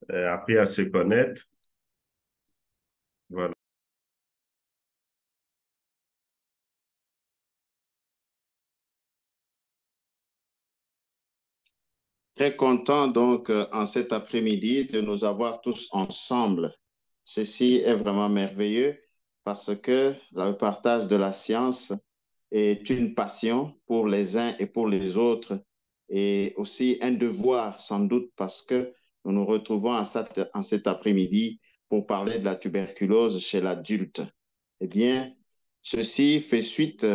appris à se connaître. Voilà. Très content donc en cet après-midi de nous avoir tous ensemble. Ceci est vraiment merveilleux parce que le partage de la science est une passion pour les uns et pour les autres et aussi un devoir sans doute parce que nous nous retrouvons en cet après-midi pour parler de la tuberculose chez l'adulte. Eh bien, ceci fait suite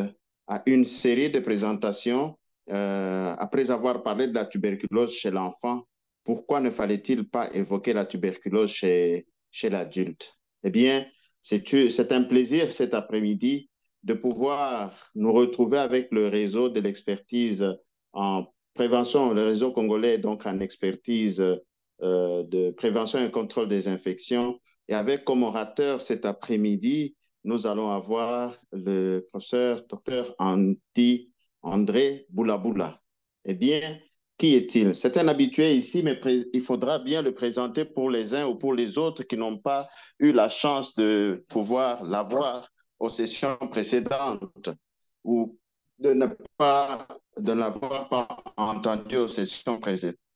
à une série de présentations après avoir parlé de la tuberculose chez l'enfant. Pourquoi ne fallait-il pas évoquer la tuberculose chez l'adulte? Eh bien, c'est un plaisir cet après-midi de pouvoir nous retrouver avec le réseau de l'expertise en prévention, le réseau congolais donc en expertise de prévention et contrôle des infections. Et avec comme orateur cet après-midi, nous allons avoir le professeur docteur André Boulaboula. Eh bien, qui est-il? C'est un habitué ici, mais il faudra bien le présenter pour les uns ou pour les autres qui n'ont pas eu la chance de pouvoir l'avoir aux sessions précédentes ou de ne pas de n'avoir pas entendu aux sessions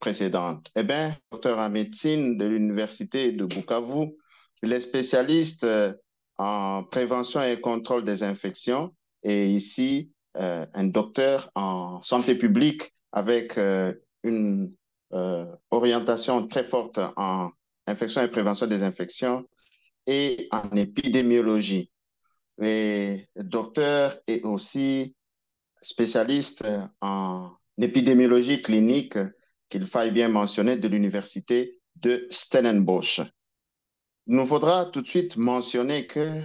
précédentes. Eh bien, docteur en médecine de l'Université de Bukavu, il est spécialiste en prévention et contrôle des infections et ici un docteur en santé publique avec une orientation très forte en infection et prévention des infections et en épidémiologie. Et docteur est aussi spécialiste en épidémiologie clinique, qu'il faille bien mentionner, de l'université de Stellenbosch. Il nous faudra tout de suite mentionner que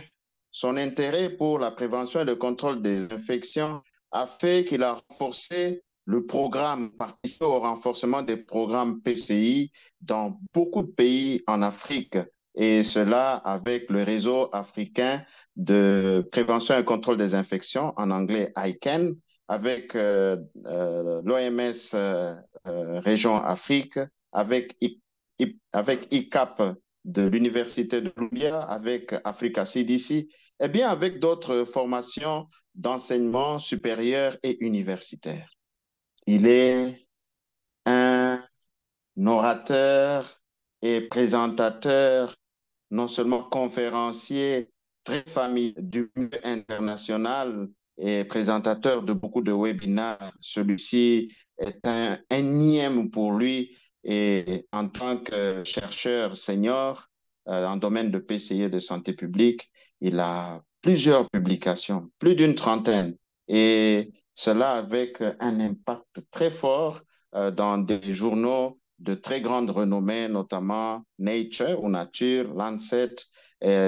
son intérêt pour la prévention et le contrôle des infections a fait qu'il a renforcé le programme, participé au renforcement des programmes PCI dans beaucoup de pays en Afrique, et cela avec le réseau africain de prévention et contrôle des infections, en anglais ICANN, avec l'OMS Région Afrique, avec, avec ICAP de l'Université de Columbia, avec Africa CDC, et bien avec d'autres formations d'enseignement supérieur et universitaire. Il est un orateur et présentateur, non seulement conférencier, très familier du milieu international et présentateur de beaucoup de webinaires. Celui-ci est un énième pour lui et en tant que chercheur senior en domaine de PCI et de santé publique, il a plusieurs publications, plus d'une trentaine, et cela avec un impact très fort dans des journaux de très grande renommée, notamment Nature ou Nature, Lancet,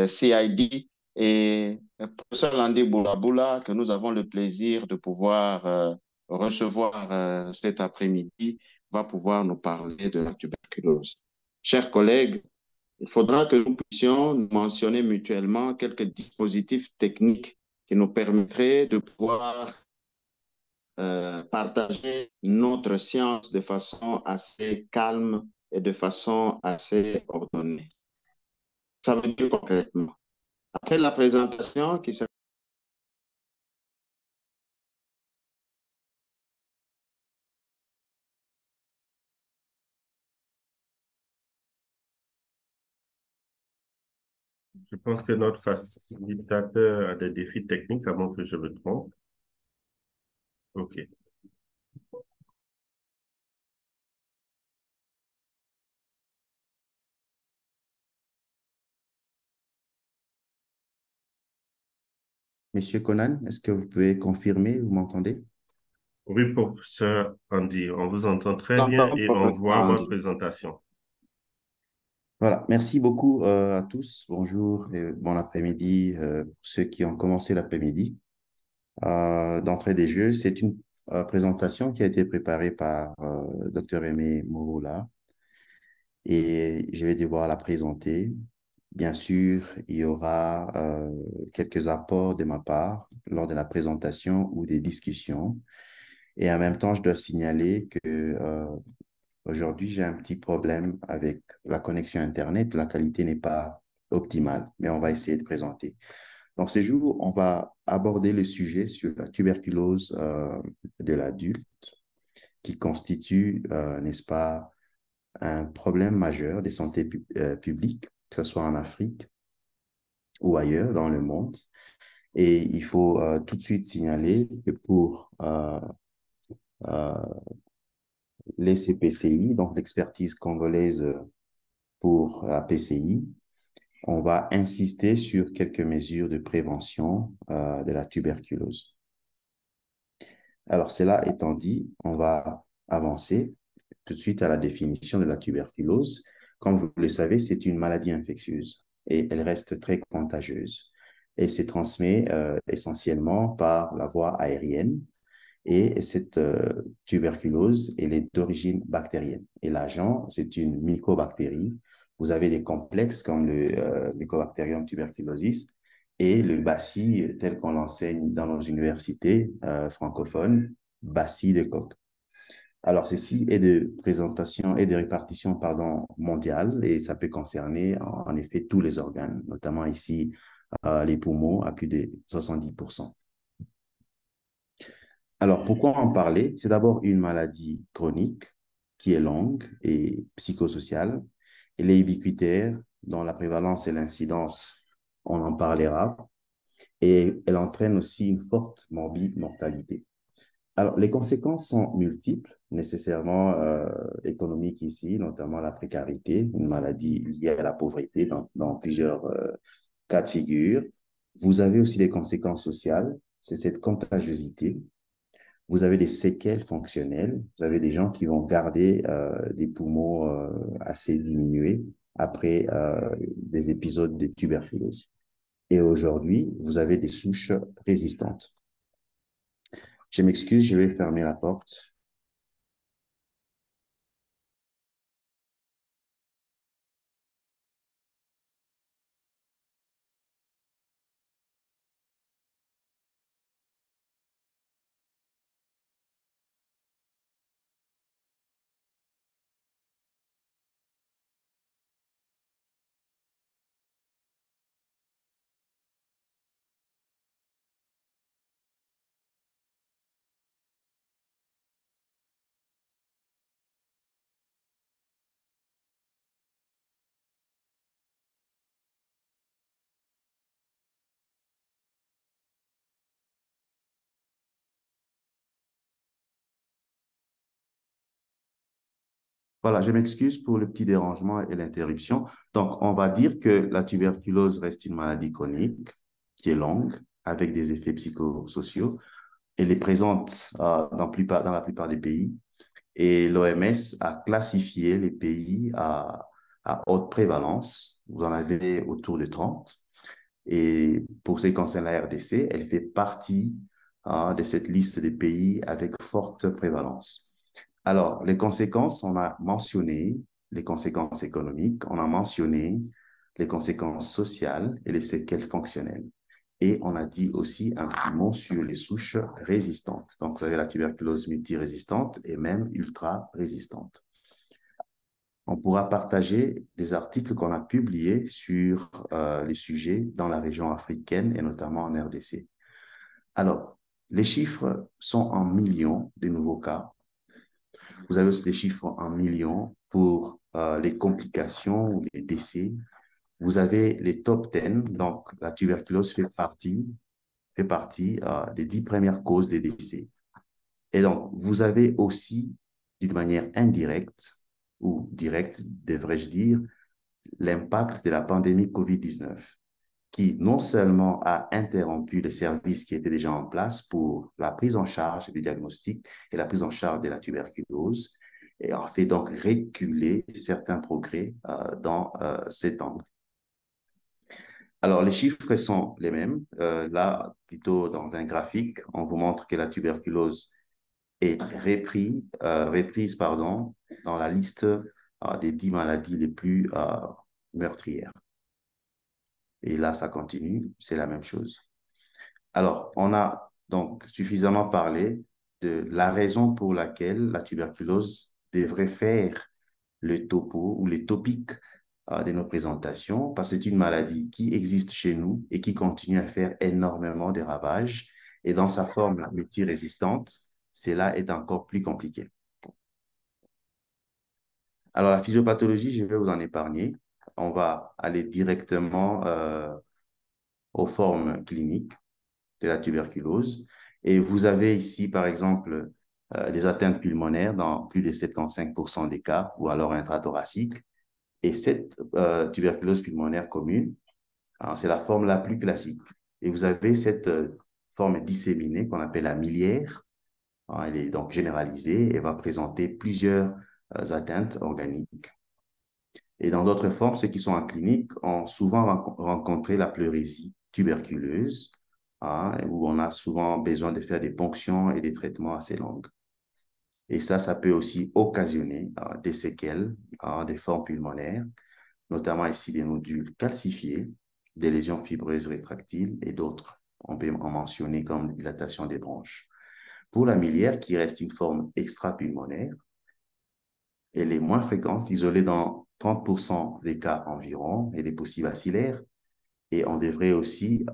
CID et le professeur Landé Boulaboula, que nous avons le plaisir de pouvoir recevoir cet après-midi, va pouvoir nous parler de la tuberculose. Chers collègues, il faudra que nous puissions nous mentionner mutuellement quelques dispositifs techniques qui nous permettraient de pouvoir partager notre science de façon assez calme et de façon assez ordonnée. Ça veut dire concrètement. Après la présentation qui sera Je pense que notre facilitateur a des défis techniques, à moins que je me trompe. OK. Monsieur Conan, est-ce que vous pouvez confirmer, vous m'entendez? Oui, professeur Andy, on vous entend très bien entend, et on professeur voit votre Andy. présentation. Voilà, merci beaucoup à tous. Bonjour et bon après-midi, pour ceux qui ont commencé l'après-midi. D'entrée des jeux, c'est une présentation qui a été préparée par Dr Aimé Mouroula et je vais devoir la présenter. Bien sûr, il y aura quelques apports de ma part lors de la présentation ou des discussions. Et en même temps, je dois signaler que Aujourd'hui, j'ai un petit problème avec la connexion Internet. La qualité n'est pas optimale, mais on va essayer de présenter. Donc, ce jour, on va aborder le sujet sur la tuberculose de l'adulte qui constitue, n'est-ce pas, un problème majeur de santé publique, que ce soit en Afrique ou ailleurs dans le monde. Et il faut tout de suite signaler que pour euh, les CPCI, donc l'expertise congolaise pour la PCI, on va insister sur quelques mesures de prévention de la tuberculose. Alors, cela étant dit, on va avancer tout de suite à la définition de la tuberculose. Comme vous le savez, c'est une maladie infectieuse et elle reste très contagieuse. Elle se transmet essentiellement par la voie aérienne et cette tuberculose, elle est d'origine bactérienne. Et l'agent, c'est une mycobactérie. Vous avez des complexes comme le Mycobacterium tuberculosis et le bacille tel qu'on l'enseigne dans nos universités francophones, bacille de Koch. Alors, ceci est de présentation et de répartition pardon, mondiale et ça peut concerner en effet tous les organes, notamment ici les poumons à plus de 70%. Alors, pourquoi en parler? C'est d'abord une maladie chronique qui est longue et psychosociale. Elle est ubiquitaire, dont la prévalence et l'incidence, on en parlera. Et elle entraîne aussi une forte mortalité. Alors, les conséquences sont multiples, nécessairement économiques ici, notamment la précarité, une maladie liée à la pauvreté dans plusieurs cas de figure. Vous avez aussi des conséquences sociales, c'est cette contagiosité. Vous avez des séquelles fonctionnelles, vous avez des gens qui vont garder des poumons assez diminués après des épisodes de tuberculose. Et aujourd'hui, vous avez des souches résistantes. Je m'excuse, je vais fermer la porte. Voilà, je m'excuse pour le petit dérangement et l'interruption. Donc, on va dire que la tuberculose reste une maladie chronique qui est longue, avec des effets psychosociaux. Elle est présente dans la plupart des pays. Et l'OMS a classifié les pays à haute prévalence. Vous en avez autour de 30. Et pour ce qui concerne la RDC, elle fait partie de cette liste des pays avec forte prévalence. Alors, les conséquences, on a mentionné les conséquences économiques, on a mentionné les conséquences sociales et les séquelles fonctionnelles. Et on a dit aussi un petit mot sur les souches résistantes. Donc, vous avez la tuberculose multirésistante et même ultra-résistante. On pourra partager des articles qu'on a publiés sur les sujets dans la région africaine et notamment en RDC. Alors, les chiffres sont en millions de nouveaux cas. Vous avez aussi des chiffres en millions pour les complications ou les décès. Vous avez les top 10, donc la tuberculose fait partie des 10 premières causes des décès. Et donc, vous avez aussi, d'une manière indirecte, ou directe, devrais-je dire, l'impact de la pandémie COVID-19, qui non seulement a interrompu les services qui étaient déjà en place pour la prise en charge du diagnostic et la prise en charge de la tuberculose, et a fait donc reculer certains progrès dans cet angle. Alors, les chiffres sont les mêmes. Là, plutôt dans un graphique, on vous montre que la tuberculose est reprise dans la liste des 10 maladies les plus meurtrières. Et là, ça continue, c'est la même chose. Alors, on a donc suffisamment parlé de la raison pour laquelle la tuberculose devrait faire le topo ou les topics de nos présentations parce que c'est une maladie qui existe chez nous et qui continue à faire énormément de ravages. Et dans sa forme multirésistante, cela est encore plus compliqué. Alors, la physiopathologie, je vais vous en épargner. On va aller directement aux formes cliniques de la tuberculose. Et vous avez ici, par exemple, les atteintes pulmonaires dans plus de 75% des cas, ou alors intrathoracique. Et cette tuberculose pulmonaire commune, c'est la forme la plus classique. Et vous avez cette forme disséminée qu'on appelle la miliaire. Elle est donc généralisée et va présenter plusieurs atteintes organiques. Et dans d'autres formes, ceux qui sont en clinique ont souvent rencontré la pleurésie tuberculeuse, où on a souvent besoin de faire des ponctions et des traitements assez longs. Et ça peut aussi occasionner des séquelles, des formes pulmonaires, notamment ici des nodules calcifiés, des lésions fibreuses rétractiles et d'autres. On peut en mentionner comme dilatation des bronches. Pour la miliaire, qui reste une forme extra-pulmonaire, elle est moins fréquente, isolée dans 30% des cas environ, elle est possible acillaire, et on devrait aussi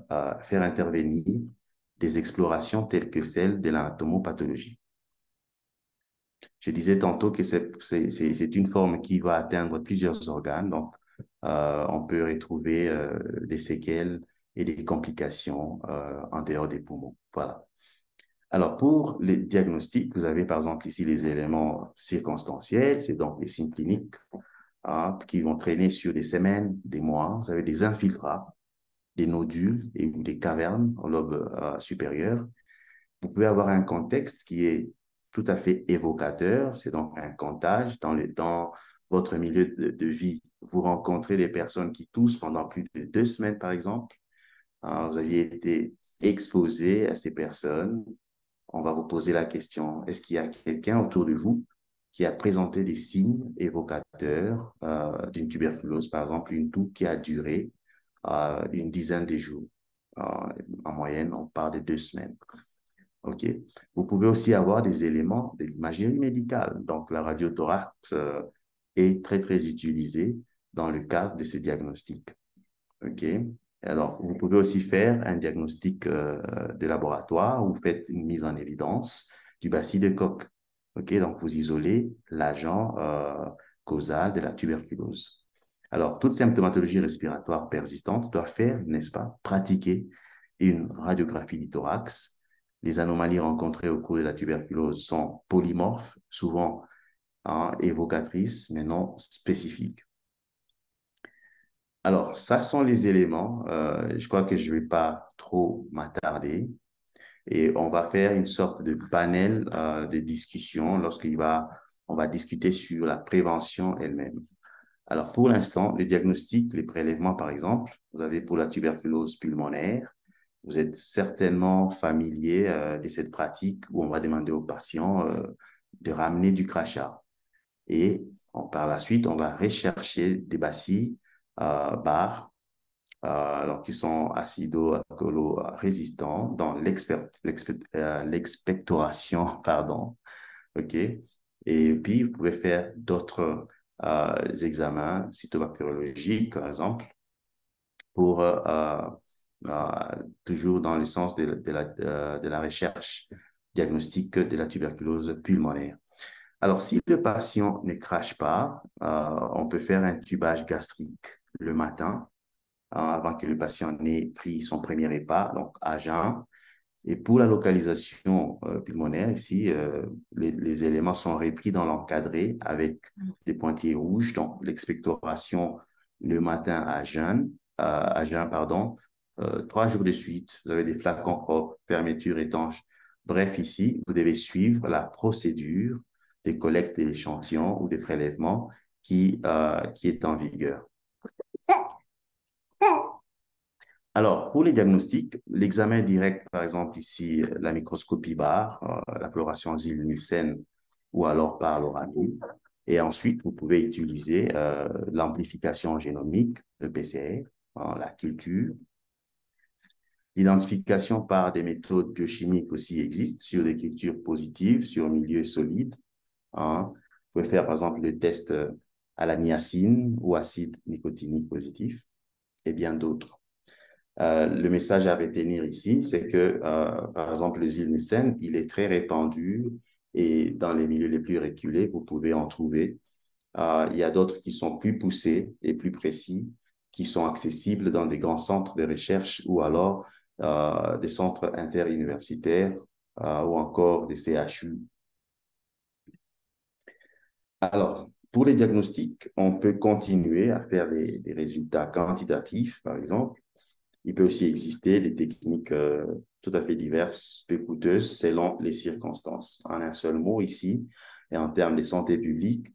faire intervenir des explorations telles que celles de l'anatomopathologie. Je disais tantôt que c'est une forme qui va atteindre plusieurs organes, donc on peut retrouver des séquelles et des complications en dehors des poumons. Voilà. Alors, pour les diagnostics, vous avez par exemple ici les éléments circonstanciels, c'est donc les signes cliniques qui vont traîner sur des semaines, des mois. Vous avez des infiltrats, des nodules et des cavernes au lobe supérieur. Vous pouvez avoir un contexte qui est tout à fait évocateur, c'est donc un comptage dans votre milieu de vie. Vous rencontrez des personnes qui toussent pendant plus de 2 semaines, par exemple. Vous aviez été exposé à ces personnes. On va vous poser la question, est-ce qu'il y a quelqu'un autour de vous qui a présenté des signes évocateurs d'une tuberculose, par exemple une toux qui a duré une dizaine de jours. En moyenne, on parle de 2 semaines. OK. Vous pouvez aussi avoir des éléments de l'imagerie médicale. Donc, la radiothorax est très, très utilisée dans le cadre de ce diagnostic. OK. Alors, vous pouvez aussi faire un diagnostic de laboratoire où vous faites une mise en évidence du bacille de Koch. OK. Donc, vous isolez l'agent causal de la tuberculose. Alors, toute symptomatologie respiratoire persistante doit faire, n'est-ce pas, pratiquer une radiographie du thorax. Les anomalies rencontrées au cours de la tuberculose sont polymorphes, souvent évocatrices, mais non spécifiques. Alors, ça sont les éléments. Je crois que je ne vais pas trop m'attarder. Et on va faire une sorte de panel de discussion on va discuter sur la prévention elle-même. Alors, pour l'instant, le diagnostic, les prélèvements, par exemple, vous avez pour la tuberculose pulmonaire, vous êtes certainement familier de cette pratique où on va demander aux patients de ramener du crachat. Et par la suite, on va rechercher des bacilles bar, qui sont acido-alcoolo-résistants dans l'expectoration, OK? Et puis, vous pouvez faire d'autres examens cytobactériologiques, par exemple, pour toujours dans le sens de la recherche diagnostique de la tuberculose pulmonaire. Alors, si le patient ne crache pas, on peut faire un tubage gastrique le matin avant que le patient n'ait pris son premier repas, donc à jeun. Et pour la localisation pulmonaire, ici, les éléments sont repris dans l'encadré avec des pointillés rouges, donc l'expectoration le matin à jeun, pardon, 3 jours de suite, vous avez des flacons propres, fermeture étanche. Bref, ici, vous devez suivre la procédure des collectes d'échantillons ou des prélèvements qui est en vigueur. Alors, pour les diagnostics, l'examen direct, par exemple, ici, la microscopie bar, la coloration Zil-Nielsen ou alors par l'oramine. Et ensuite, vous pouvez utiliser l'amplification génomique, le PCR, la culture. L'identification par des méthodes biochimiques aussi existe sur des cultures positives, sur milieu solide. pouvez faire, par exemple, le test à la niacine ou acide nicotinique positif et bien d'autres. Le message à retenir ici, c'est que, par exemple, le Zilnissen, il est très répandu et dans les milieux les plus reculés, vous pouvez en trouver. Il y a d'autres qui sont plus poussés et plus précis, qui sont accessibles dans des grands centres de recherche ou alors des centres interuniversitaires ou encore des CHU. Alors, pour les diagnostics, on peut continuer à faire des résultats quantitatifs, par exemple. Il peut aussi exister des techniques tout à fait diverses, peu coûteuses, selon les circonstances. En un seul mot ici, et en termes de santé publique,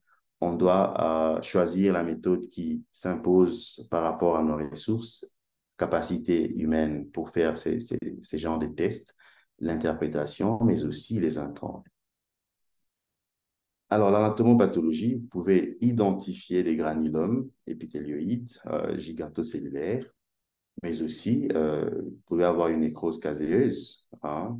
on doit choisir la méthode qui s'impose par rapport à nos ressources, capacités humaines pour faire ces genres de tests, l'interprétation, mais aussi les intrants. Alors, l'anatomopathologie, vous pouvez identifier des granulomes épithélioïdes gigantocellulaires, mais aussi, vous pouvez avoir une nécrose caséeuse hein,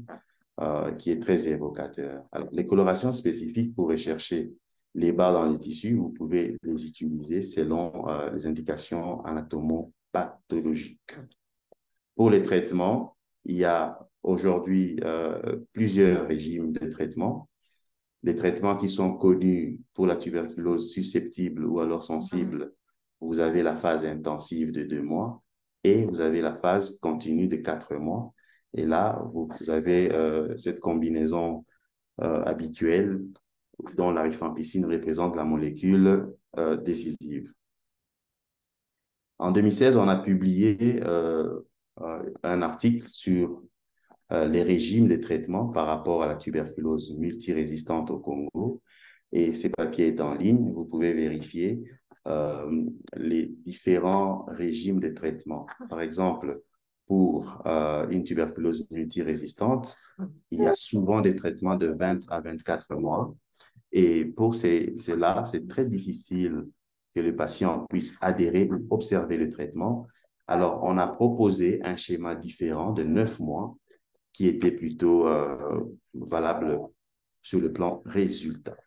qui est très évocateur. Alors, les colorations spécifiques pour rechercher les barres dans les tissus, vous pouvez les utiliser selon les indications anatomopathologiques. Pour les traitements, il y a aujourd'hui plusieurs régimes de traitement. Les traitements qui sont connus pour la tuberculose susceptible ou alors sensible, vous avez la phase intensive de 2 mois et vous avez la phase continue de 4 mois. Et là, vous avez cette combinaison habituelle dont la rifampicine représente la molécule décisive. En 2016, on a publié un article sur les régimes de traitement par rapport à la tuberculose multirésistante au Congo. Et ces papiers sont en ligne, vous pouvez vérifier les différents régimes de traitement. Par exemple, pour une tuberculose multirésistante, il y a souvent des traitements de 20 à 24 mois. Et pour cela, c'est très difficile que le patient puisse adhérer ou observer le traitement. Alors, on a proposé un schéma différent de 9 mois qui était plutôt valable sur le plan résultat.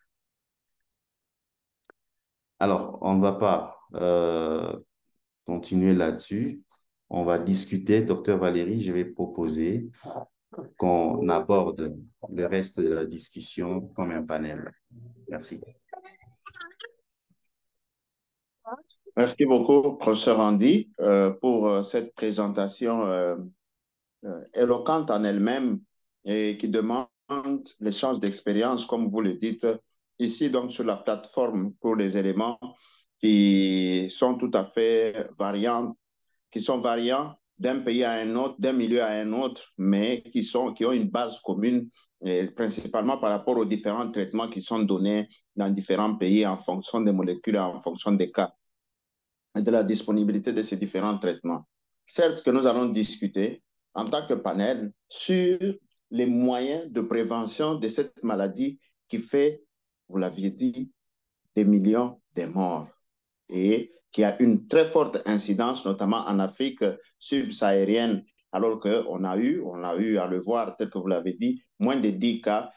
Alors, on ne va pas continuer là-dessus. On va discuter. Docteur Valérie, je vais proposer qu'on aborde le reste de la discussion comme un panel. Merci. Merci beaucoup, professeur Andy, pour cette présentation éloquente en elle-même et qui demande l'échange d'expérience, comme vous le dites, ici donc sur la plateforme pour les éléments qui sont tout à fait variants, qui sont variants d'un pays à un autre, d'un milieu à un autre, mais qui ont une base commune, et principalement par rapport aux différents traitements qui sont donnés dans différents pays en fonction des molécules, en fonction des cas et de la disponibilité de ces différents traitements. Certes que nous allons discuter en tant que panel sur les moyens de prévention de cette maladie qui fait, vous l'aviez dit, des millions de morts et qui a une très forte incidence, notamment en Afrique subsaharienne, alors qu'on a eu à le voir, tel que vous l'avez dit, moins de 10 cas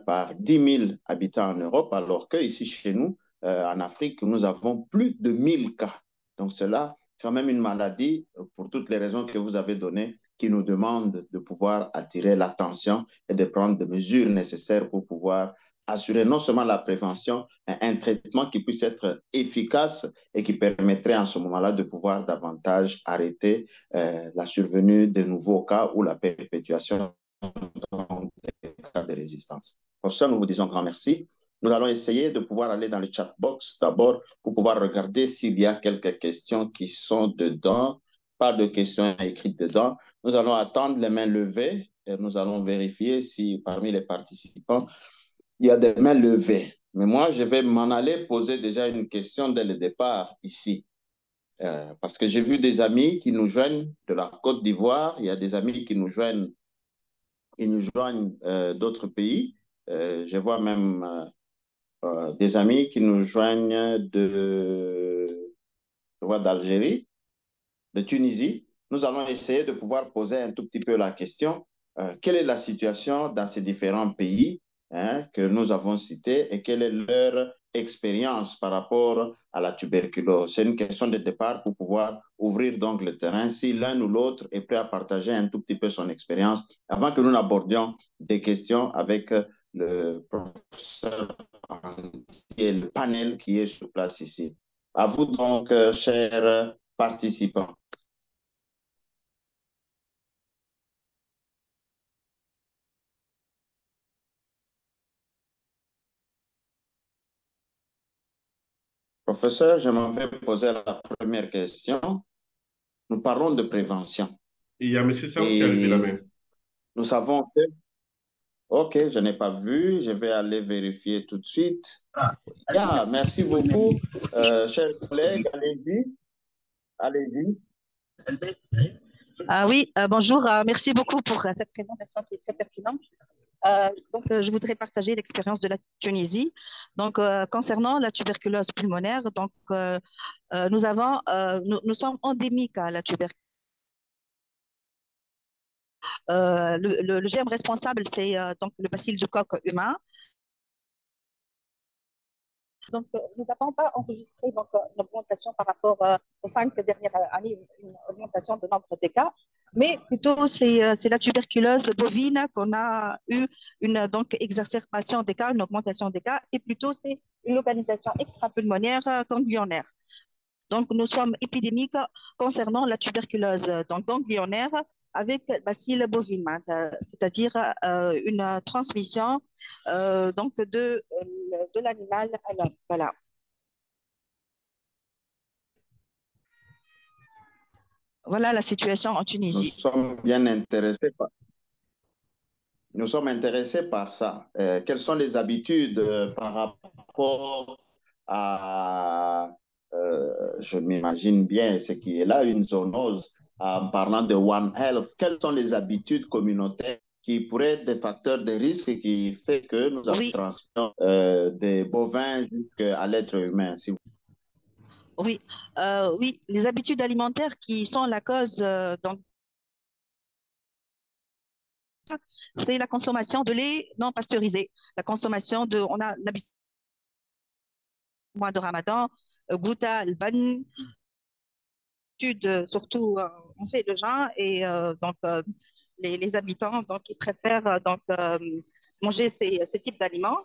par 10 000 habitants en Europe, alors qu'ici, chez nous, en Afrique, nous avons plus de 1000 cas. Donc cela, c'est quand même une maladie, pour toutes les raisons que vous avez données, qui nous demande de pouvoir attirer l'attention et de prendre des mesures nécessaires pour pouvoir assurer non seulement la prévention, mais un traitement qui puisse être efficace et qui permettrait en ce moment-là de pouvoir davantage arrêter la survenue de nouveaux cas ou la perpétuation des cas de résistance. Pour ça, nous vous disons grand merci. Nous allons essayer de pouvoir aller dans le chat box d'abord pour pouvoir regarder s'il y a quelques questions qui sont dedans. Pas de questions écrites dedans. Nous allons attendre les mains levées et nous allons vérifier si parmi les participants, il y a des mains levées. Mais moi, je vais m'en aller poser déjà une question dès le départ ici. Parce que j'ai vu des amis qui nous joignent de la Côte d'Ivoire, il y a des amis qui nous joignent d'autres pays. Je vois même des amis qui nous joignent d'Algérie, de Tunisie. Nous allons essayer de pouvoir poser un tout petit peu la question. Quelle est la situation dans ces différents pays que nous avons cités et quelle est leur expérience par rapport à la tuberculose. C'est une question de départ pour pouvoir ouvrir donc le terrain si l'un ou l'autre est prêt à partager un tout petit peu son expérience avant que nous n'abordions des questions avec le professeur et le panel qui est sur place ici. À vous donc, chers participants. Professeur, je m'en vais poser la première question. Nous parlons de prévention. Il y a M. Sam qui a levé la Et main. nous savons que, OK, je n'ai pas vu, je vais aller vérifier tout de suite. Yeah, merci beaucoup, chers collègues, allez-y, allez-y. Oui, bonjour. Merci beaucoup pour cette présentation qui est très pertinente. Je voudrais partager l'expérience de la Tunisie. Concernant la tuberculose pulmonaire, nous sommes endémiques à la tuberculose. Le germe responsable, c'est donc le bacille de coque humain. Nous n'avons pas enregistré une augmentation par rapport aux 5 dernières années, une augmentation de nombre de cas, mais plutôt c'est la tuberculose bovine qu'on a eu une exacerbation des cas, une augmentation des cas, et plutôt c'est une localisation extrapulmonaire ganglionnaire. Donc, nous sommes épidémiques concernant la tuberculose ganglionnaire avec bacille bovine, c'est-à-dire une transmission de l'animal à l'homme. Voilà. Voilà la situation en Nous Tunisie. sommes bien intéressés par, nous sommes intéressés par ça. Quelles sont les habitudes par rapport à, je m'imagine bien ce qui est là, une zoonose, en parlant de One Health, quelles sont les habitudes communautaires qui pourraient être des facteurs de risque et qui fait que nous Oui, transmettons des bovins jusqu'à l'être humain, si vous... oui, oui, les habitudes alimentaires qui sont la cause, c'est la consommation de lait non pasteurisé, la consommation de, on a l'habitude mois de Ramadan, Ghouta, al-Ban, surtout on fait le jeûne et les habitants ils préfèrent manger ces types d'aliments.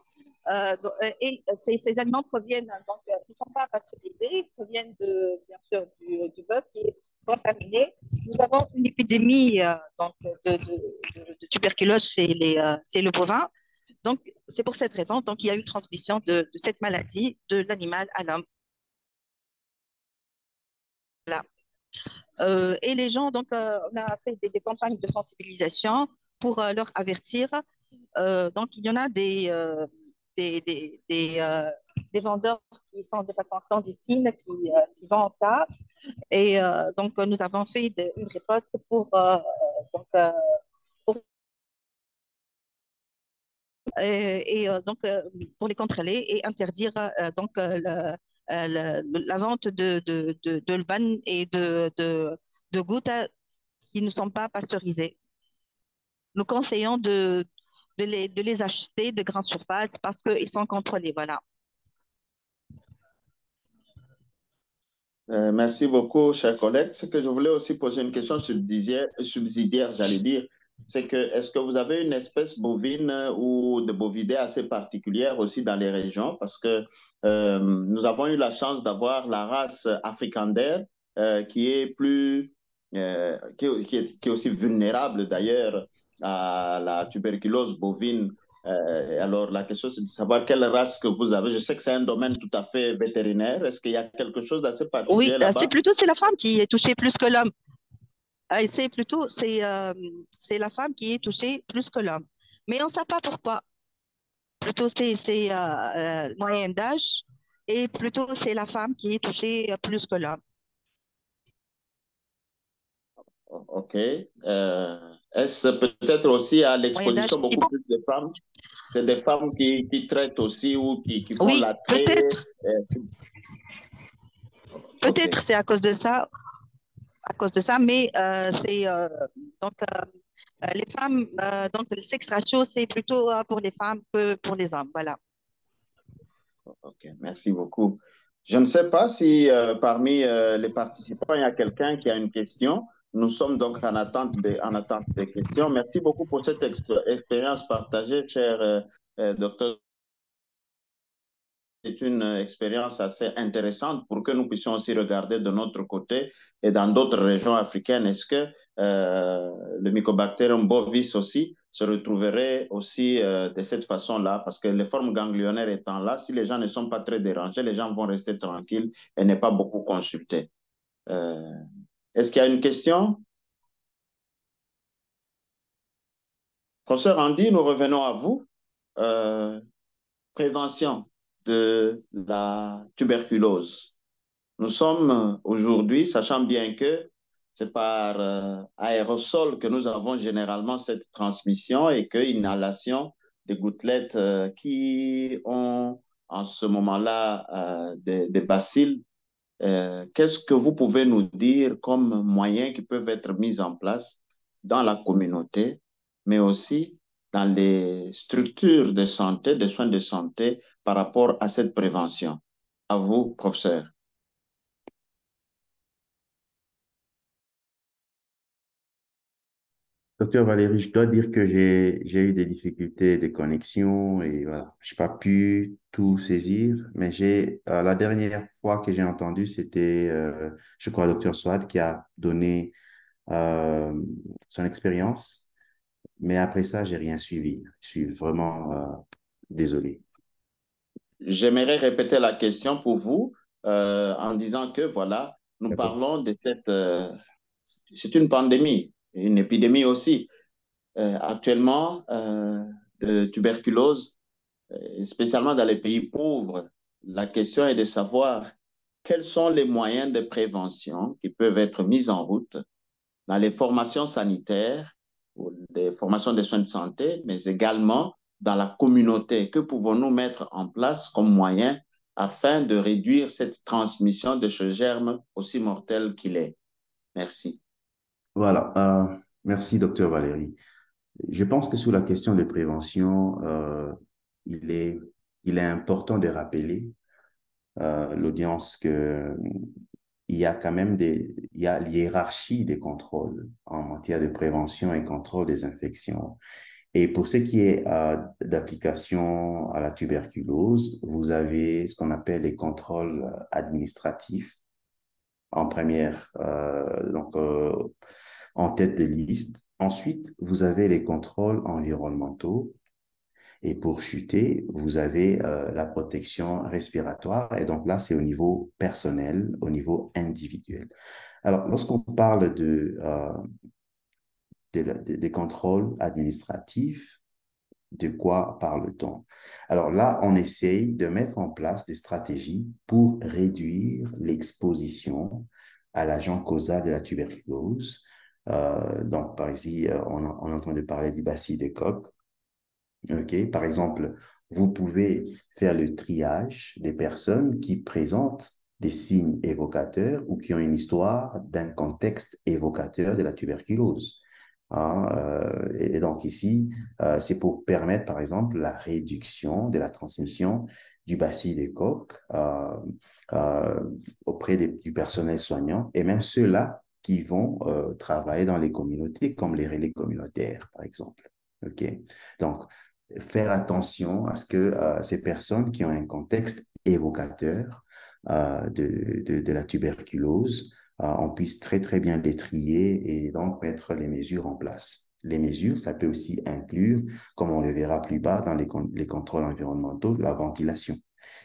Et ces aliments proviennent, ils ne sont pas pasteurisés, ils proviennent bien sûr du bœuf qui est contaminé. Nous avons une épidémie de tuberculose c'est le bovin. Donc, c'est pour cette raison il y a eu transmission de cette maladie de l'animal à l'homme. Voilà. Et les gens, on a fait des campagnes de sensibilisation pour leur avertir. Il y en a des vendeurs qui sont de façon clandestine qui vendent ça. Et nous avons fait une riposte donc, euh, pour, pour les contrôler et interdire la vente de l'ban et de gouttes qui ne sont pas pasteurisés. Nous conseillons de les acheter de grande surface parce qu'ils sont contrôlés. Voilà. Merci beaucoup, chers collègues. Ce que je voulais aussi poser une question subsidiaire, j'allais dire, c'est que est-ce que vous avez une espèce bovine ou de bovidés assez particulière aussi dans les régions? Parce que nous avons eu la chance d'avoir la race africander qui est qui est aussi vulnérable d'ailleurs à la tuberculose bovine. Alors, la question, c'est de savoir quelle race que vous avez. Je sais que c'est un domaine tout à fait vétérinaire. Est-ce qu'il y a quelque chose d'assez Oui, particulier là-bas? c'est la femme qui est touchée plus que l'homme. C'est la femme qui est touchée plus que l'homme. Mais on ne sait pas pourquoi. Plutôt, c'est moyenne d'âge et plutôt, c'est la femme qui est touchée plus que l'homme. OK. Est-ce peut-être aussi à Moyenne d'âge l'exposition qui beaucoup bon. plus de femmes? C'est des femmes qui traitent aussi ou qui font Oui, l'attrait. OK. peut-être c'est à cause de ça, mais donc les femmes, le sexe ratio, c'est plutôt pour les femmes que pour les hommes. Voilà. OK, merci beaucoup. Je ne sais pas si parmi les participants, il y a quelqu'un qui a une question. Nous sommes donc en attente des questions. Merci beaucoup pour cette expérience partagée, cher docteur. C'est une expérience assez intéressante pour que nous puissions aussi regarder de notre côté et dans d'autres régions africaines. Est-ce que le Mycobacterium bovis aussi se retrouverait aussi de cette façon-là? Parce que les formes ganglionnaires étant là, si les gens ne sont pas très dérangés, les gens vont rester tranquilles et ne pas beaucoup consulter. Euh, Est-ce qu'il y a une question? Professeur Andy, nous revenons à vous. Euh, Prévention de la tuberculose. Nous sommes aujourd'hui, sachant bien que c'est par aérosol que nous avons généralement cette transmission et que inhalation des gouttelettes qui ont en ce moment-là des bacilles. Qu'est-ce que vous pouvez nous dire comme moyens qui peuvent être mis en place dans la communauté, mais aussi dans les structures de santé, des soins de santé par rapport à cette prévention? À vous, professeur. Docteur Valérie, je dois dire que j'ai eu des difficultés de connexion et voilà, je n'ai pas pu tout saisir, mais la dernière fois que j'ai entendu, c'était, je crois, docteur Swad qui a donné euh, son expérience, mais après ça, j'ai rien suivi. Je suis vraiment désolé. J'aimerais répéter la question pour vous en disant que, voilà, nous D'accord. parlons de cette... c'est une pandémie, une épidémie aussi. Actuellement, de tuberculose, spécialement dans les pays pauvres, la question est de savoir quels sont les moyens de prévention qui peuvent être mis en route dans les formations sanitaires, ou les formations de soins de santé, mais également dans la communauté. Que pouvons-nous mettre en place comme moyen afin de réduire cette transmission de ce germe aussi mortel qu'il est? Merci. Voilà. Merci, docteur Valérie. Je pense que sur la question de prévention, il est, il est important de rappeler l'audience que il y a quand même il y a l'hiérarchie des contrôles en matière de prévention et contrôle des infections. Et pour ce qui est d'application à la tuberculose, vous avez ce qu'on appelle les contrôles administratifs en première, en tête de liste. Ensuite, vous avez les contrôles environnementaux. Et pour chuter, vous avez la protection respiratoire. Et donc là, c'est au niveau personnel, au niveau individuel. Alors, lorsqu'on parle des contrôles administratifs, de quoi parle-t-on? Alors là, on essaye de mettre en place des stratégies pour réduire l'exposition à l'agent causal de la tuberculose. Donc, par ici, on est en train de parler du bacille des coques. OK? Par exemple, vous pouvez faire le triage des personnes qui présentent des signes évocateurs ou qui ont une histoire d'un contexte évocateur de la tuberculose. Hein, et donc ici, c'est pour permettre, par exemple, la réduction de la transmission du bacille des coques euh, auprès du personnel soignant et même ceux-là qui vont travailler dans les communautés, comme les relais communautaires, par exemple. OK? Donc, faire attention à ce que ces personnes qui ont un contexte évocateur de la tuberculose, on puisse très, très bien les trier et donc mettre les mesures en place. Les mesures, ça peut aussi inclure, comme on le verra plus bas dans les contrôles environnementaux, la ventilation.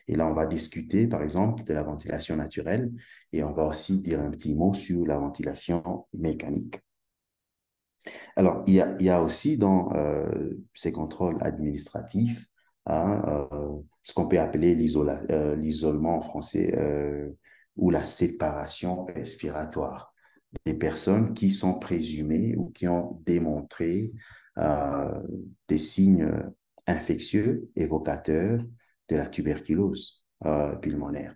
Et là, on va discuter, par exemple, de la ventilation naturelle et on va aussi dire un petit mot sur la ventilation mécanique. Alors, il y a aussi dans ces contrôles administratifs hein, ce qu'on peut appeler l'isolement en français ou la séparation respiratoire des personnes qui sont présumées ou qui ont démontré euh, des signes infectieux évocateurs de la tuberculose pulmonaire.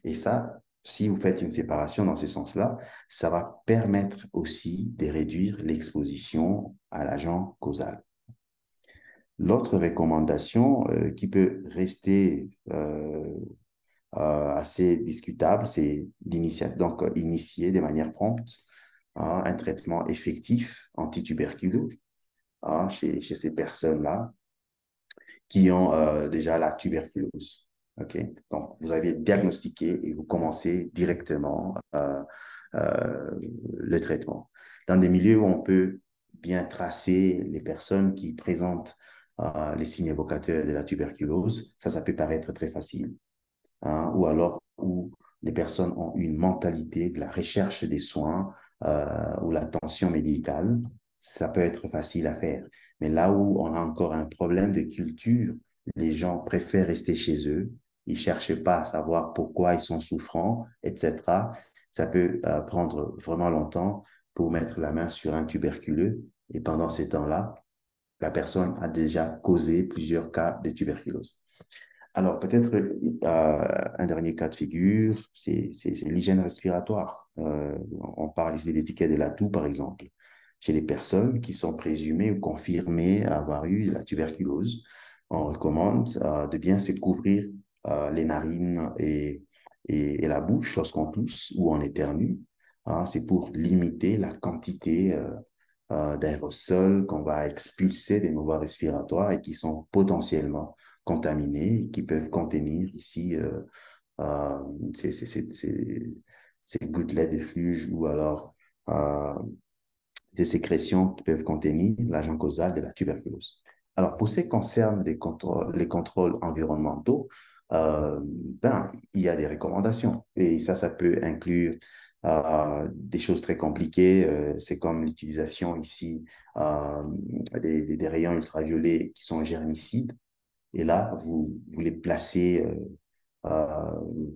Et ça, si vous faites une séparation dans ce sens-là, ça va permettre aussi de réduire l'exposition à l'agent causal. L'autre recommandation qui peut rester assez discutable, c'est donc initier de manière prompte un traitement effectif antituberculeux chez ces personnes-là qui ont déjà la tuberculose. OK? Donc, vous avez diagnostiqué et vous commencez directement le traitement. Dans des milieux où on peut bien tracer les personnes qui présentent les signes évocateurs de la tuberculose, ça peut paraître très facile. Ou alors où les personnes ont une mentalité de la recherche des soins ou l'attention médicale, ça peut être facile à faire. Mais là où on a encore un problème de culture, les gens préfèrent rester chez eux, ils ne cherchent pas à savoir pourquoi ils sont souffrants, etc. Ça peut prendre vraiment longtemps pour mettre la main sur un tuberculeux. Et pendant ces temps-là, la personne a déjà causé plusieurs cas de tuberculose. Alors, peut-être un dernier cas de figure, c'est l'hygiène respiratoire. On parle ici de l'étiquette de la toux, par exemple. Chez les personnes qui sont présumées ou confirmées avoir eu la tuberculose, on recommande de bien se couvrir les narines et la bouche lorsqu'on tousse ou on éternue. C'est pour limiter la quantité d'aérosols qu'on va expulser des nos voies respiratoires et qui sont potentiellement contaminés, qui peuvent contenir ici euh, ces, ces, ces, ces, ces gouttelettes de fluge ou alors des sécrétions qui peuvent contenir l'agent causal de la tuberculose. Alors, pour ce qui concerne les contrôles environnementaux, il y a des recommandations. Et ça peut inclure des choses très compliquées. C'est comme l'utilisation ici des rayons ultraviolets qui sont germicides. Et là, vous les placez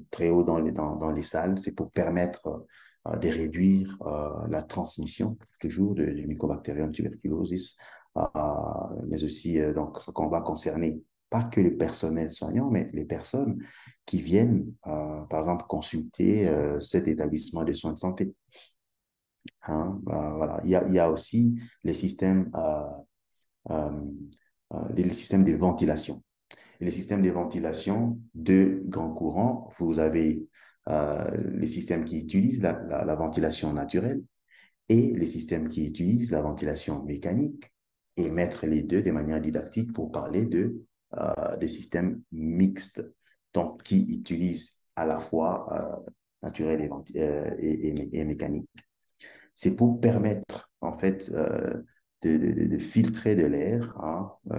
très haut dans les salles. C'est pour permettre de réduire la transmission toujours du Mycobacterium tuberculosis, mais aussi donc, ce qu'on va concerner pas que le personnel soignant, mais les personnes qui viennent, par exemple, consulter cet établissement de soins de santé. Voilà. Il y a aussi euh, les systèmes de ventilation. Et les systèmes de ventilation de grand courant, vous avez les systèmes qui utilisent la ventilation naturelle et les systèmes qui utilisent la ventilation mécanique et mettre les deux de manière didactique pour parler de systèmes mixtes, donc qui utilisent à la fois naturel et mécanique. C'est pour permettre, en fait, de filtrer de l'air,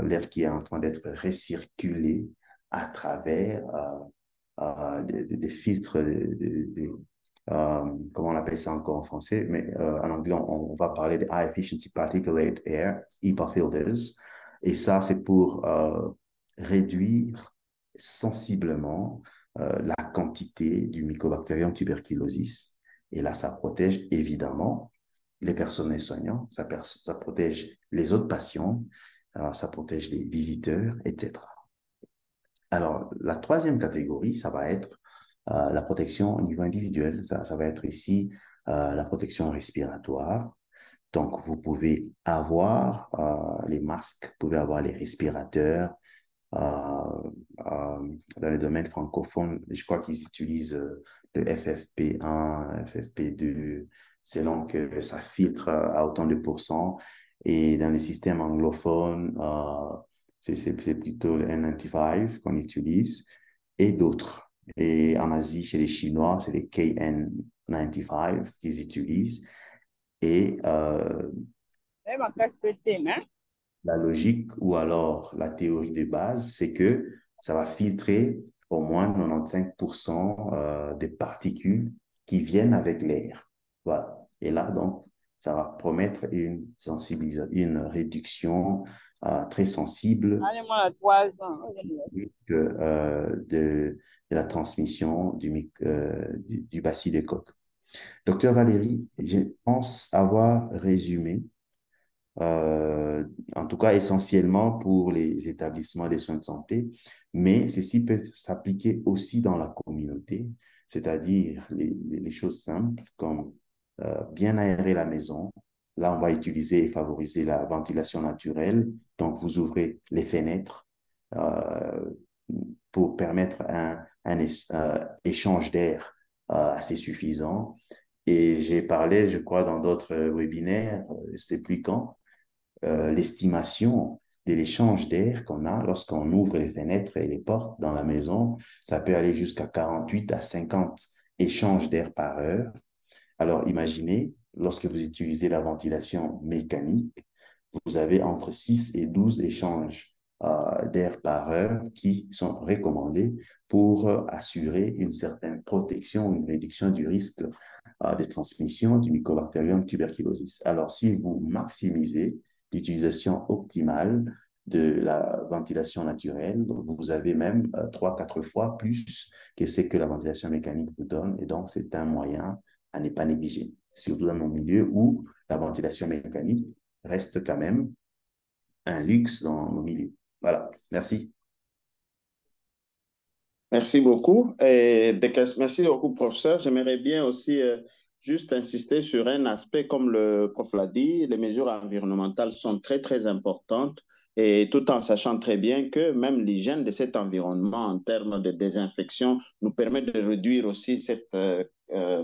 l'air qui est en train d'être recirculé à travers des filtres, comment on appelle ça encore en français, mais en anglais, on va parler de High Efficiency Particulate Air, HEPA filters. Et ça, c'est pour réduire sensiblement la quantité du Mycobacterium tuberculosis. Et là, ça protège évidemment les personnels soignants, ça protège les autres patients, ça protège les visiteurs, etc. Alors, la troisième catégorie, ça va être la protection au niveau individuel. Ça va être ici la protection respiratoire. Donc, vous pouvez avoir les masques, vous pouvez avoir les respirateurs. Dans le domaine francophone, je crois qu'ils utilisent le FFP1, FFP2, selon que ça filtre à autant de pourcents. Et dans le système anglophone, c'est plutôt le N95 qu'on utilise et d'autres. Et en Asie, chez les Chinois, c'est les KN95 qu'ils utilisent. Et la logique ou alors la théorie de base, c'est que ça va filtrer au moins 95% des particules qui viennent avec l'air. Voilà. Et là, donc, ça va promettre une sensibilisation, une réduction très sensible de la transmission du bacille de Koch. Docteur Valérie, je pense avoir résumé en tout cas essentiellement pour les établissements des soins de santé, mais ceci peut s'appliquer aussi dans la communauté, c'est-à-dire les choses simples comme bien aérer la maison. Là, on va utiliser et favoriser la ventilation naturelle Donc, vous ouvrez les fenêtres pour permettre un échange d'air assez suffisant. Et j'ai parlé, je crois, dans d'autres webinaires, je ne sais plus quand, l'estimation de l'échange d'air qu'on a lorsqu'on ouvre les fenêtres et les portes dans la maison. Ça peut aller jusqu'à 48 à 50 échanges d'air par heure. Alors, imaginez, lorsque vous utilisez la ventilation mécanique, vous avez entre 6 et 12 échanges d'air par heure qui sont recommandés pour assurer une certaine protection, une réduction du risque de transmission du Mycobacterium tuberculosis. Alors, si vous maximisez l'utilisation optimale de la ventilation naturelle, vous avez même 3-4 fois plus que ce que la ventilation mécanique vous donne. Et donc, c'est un moyen à ne pas négliger, surtout dans nos milieux où la ventilation mécanique reste quand même un luxe dans nos milieux. Voilà, merci. Merci beaucoup. Merci beaucoup, professeur. J'aimerais bien aussi juste insister sur un aspect, comme le prof l'a dit, les mesures environnementales sont très, très importantes, et tout en sachant très bien que même l'hygiène de cet environnement en termes de désinfection nous permet de réduire aussi cette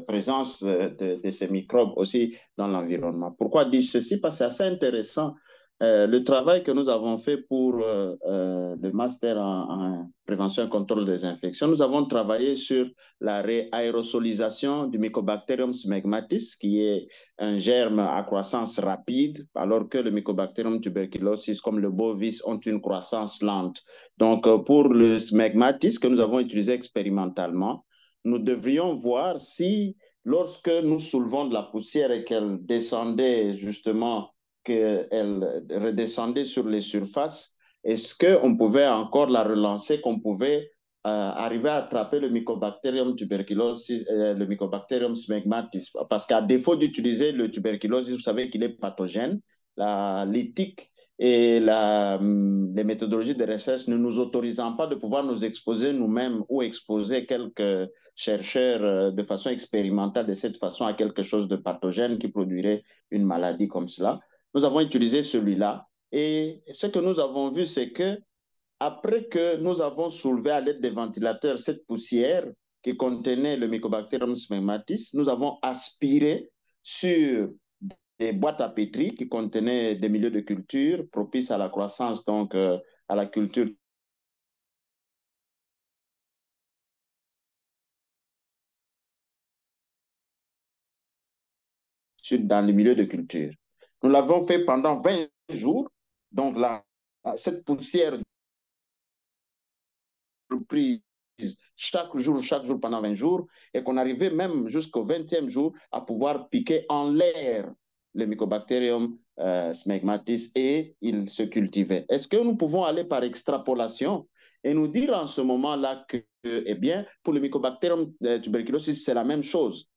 présence de ces microbes aussi dans l'environnement. Pourquoi dis-je ceci? Parce que c'est assez intéressant. Le travail que nous avons fait pour le master en prévention et contrôle des infections, nous avons travaillé sur la réaérosolisation du Mycobacterium smegmatis, qui est un germe à croissance rapide, alors que le Mycobacterium tuberculosis, comme le bovis, ont une croissance lente. Donc, pour le smegmatis que nous avons utilisé expérimentalement, nous devrions voir si, lorsque nous soulevons de la poussière et qu'elle descendait justement, qu'elle redescendait sur les surfaces, est-ce qu'on pouvait encore la relancer, qu'on pouvait arriver à attraper le Mycobacterium tuberculosis, le Mycobacterium smegmatis? Parce qu'à défaut d'utiliser le tuberculosis, vous savez qu'il est pathogène, l'éthique et les méthodologies de recherche ne nous autorisant pas de pouvoir nous exposer nous-mêmes ou exposer quelques chercheurs de façon expérimentale de cette façon à quelque chose de pathogène qui produirait une maladie comme cela. Nous avons utilisé celui-là, et ce que nous avons vu, c'est que après que nous avons soulevé à l'aide des ventilateurs cette poussière qui contenait le Mycobacterium smegmatis, nous avons aspiré sur des boîtes à pétri qui contenaient des milieux de culture propices à la croissance, donc à la culture dans les milieux de culture. Nous l'avons fait pendant 20 jours, donc là, cette poussière prise chaque jour pendant 20 jours, et qu'on arrivait même jusqu'au 20e jour à pouvoir piquer en l'air le Mycobacterium smegmatis, et il se cultivait. Est-ce que nous pouvons aller par extrapolation et nous dire en ce moment-là que, eh bien, pour le Mycobacterium tuberculosis, c'est la même chose?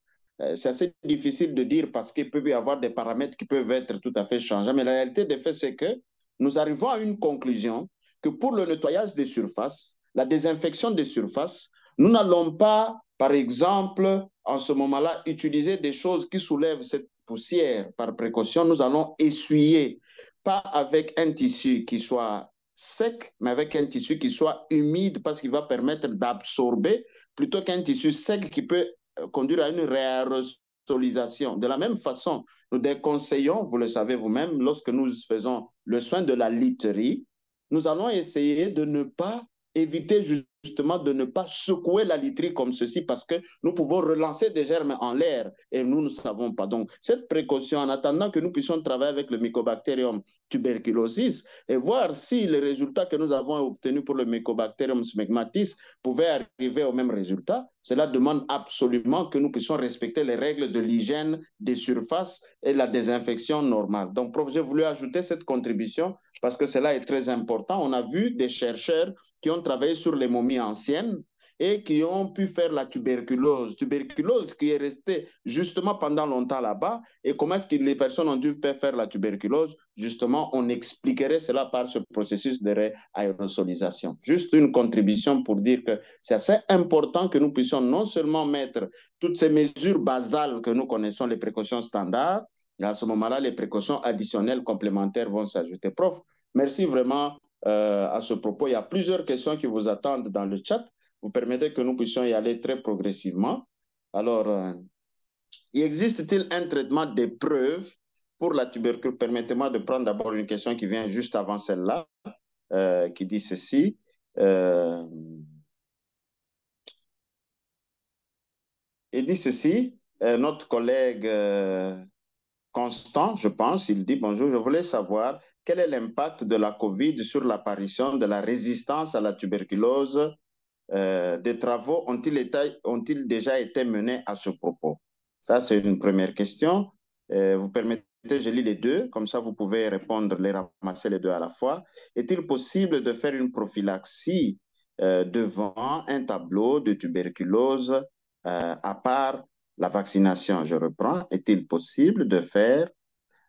C'est assez difficile de dire parce qu'il peut y avoir des paramètres qui peuvent être tout à fait changeants, mais la réalité des faits, c'est que nous arrivons à une conclusion que pour le nettoyage des surfaces, la désinfection des surfaces, nous n'allons pas, par exemple, en ce moment-là, utiliser des choses qui soulèvent cette poussière par précaution. Nous allons essuyer, pas avec un tissu qui soit sec, mais avec un tissu qui soit humide, parce qu'il va permettre d'absorber, plutôt qu'un tissu sec qui peut conduire à une réaérosolisation. De la même façon, nous déconseillons, vous le savez vous-même, lorsque nous faisons le soin de la literie, nous allons essayer de ne pas éviter justement de ne pas secouer la literie comme ceci, parce que nous pouvons relancer des germes en l'air et nous ne savons pas. Donc, cette précaution, en attendant que nous puissions travailler avec le Mycobacterium tuberculosis et voir si les résultats que nous avons obtenus pour le Mycobacterium smegmatis pouvaient arriver au même résultat, cela demande absolument que nous puissions respecter les règles de l'hygiène des surfaces et la désinfection normale. Donc, prof, j'ai voulu ajouter cette contribution parce que cela est très important. On a vu des chercheurs qui ont travaillé sur les momies anciennes et qui ont pu faire la tuberculose qui est restée justement pendant longtemps là-bas. Et comment est-ce que les personnes ont dû faire la tuberculose? Justement, on expliquerait cela par ce processus de réaérosolisation. Juste une contribution pour dire que c'est assez important que nous puissions non seulement mettre toutes ces mesures basales que nous connaissons, les précautions standards, et à ce moment-là, les précautions additionnelles complémentaires vont s'ajouter. Prof, Merci vraiment à ce propos. Il y a plusieurs questions qui vous attendent dans le chat. Vous permettez que nous puissions y aller très progressivement. Alors, existe-t-il un traitement d'épreuve pour la tuberculose? Permettez-moi de prendre d'abord une question qui vient juste avant celle-là, qui dit ceci. Il dit ceci, notre collègue Constant, je pense, il dit bonjour, je voulais savoir quel est l'impact de la COVID sur l'apparition de la résistance à la tuberculose. Des travaux ont-ils déjà été menés à ce propos? Ça, c'est une première question. Vous permettez, je lis les deux, comme ça vous pouvez répondre, les ramasser les deux à la fois. Est-il possible de faire une prophylaxie devant un tableau de tuberculose à part la vaccination? Je reprends. Est-il possible de faire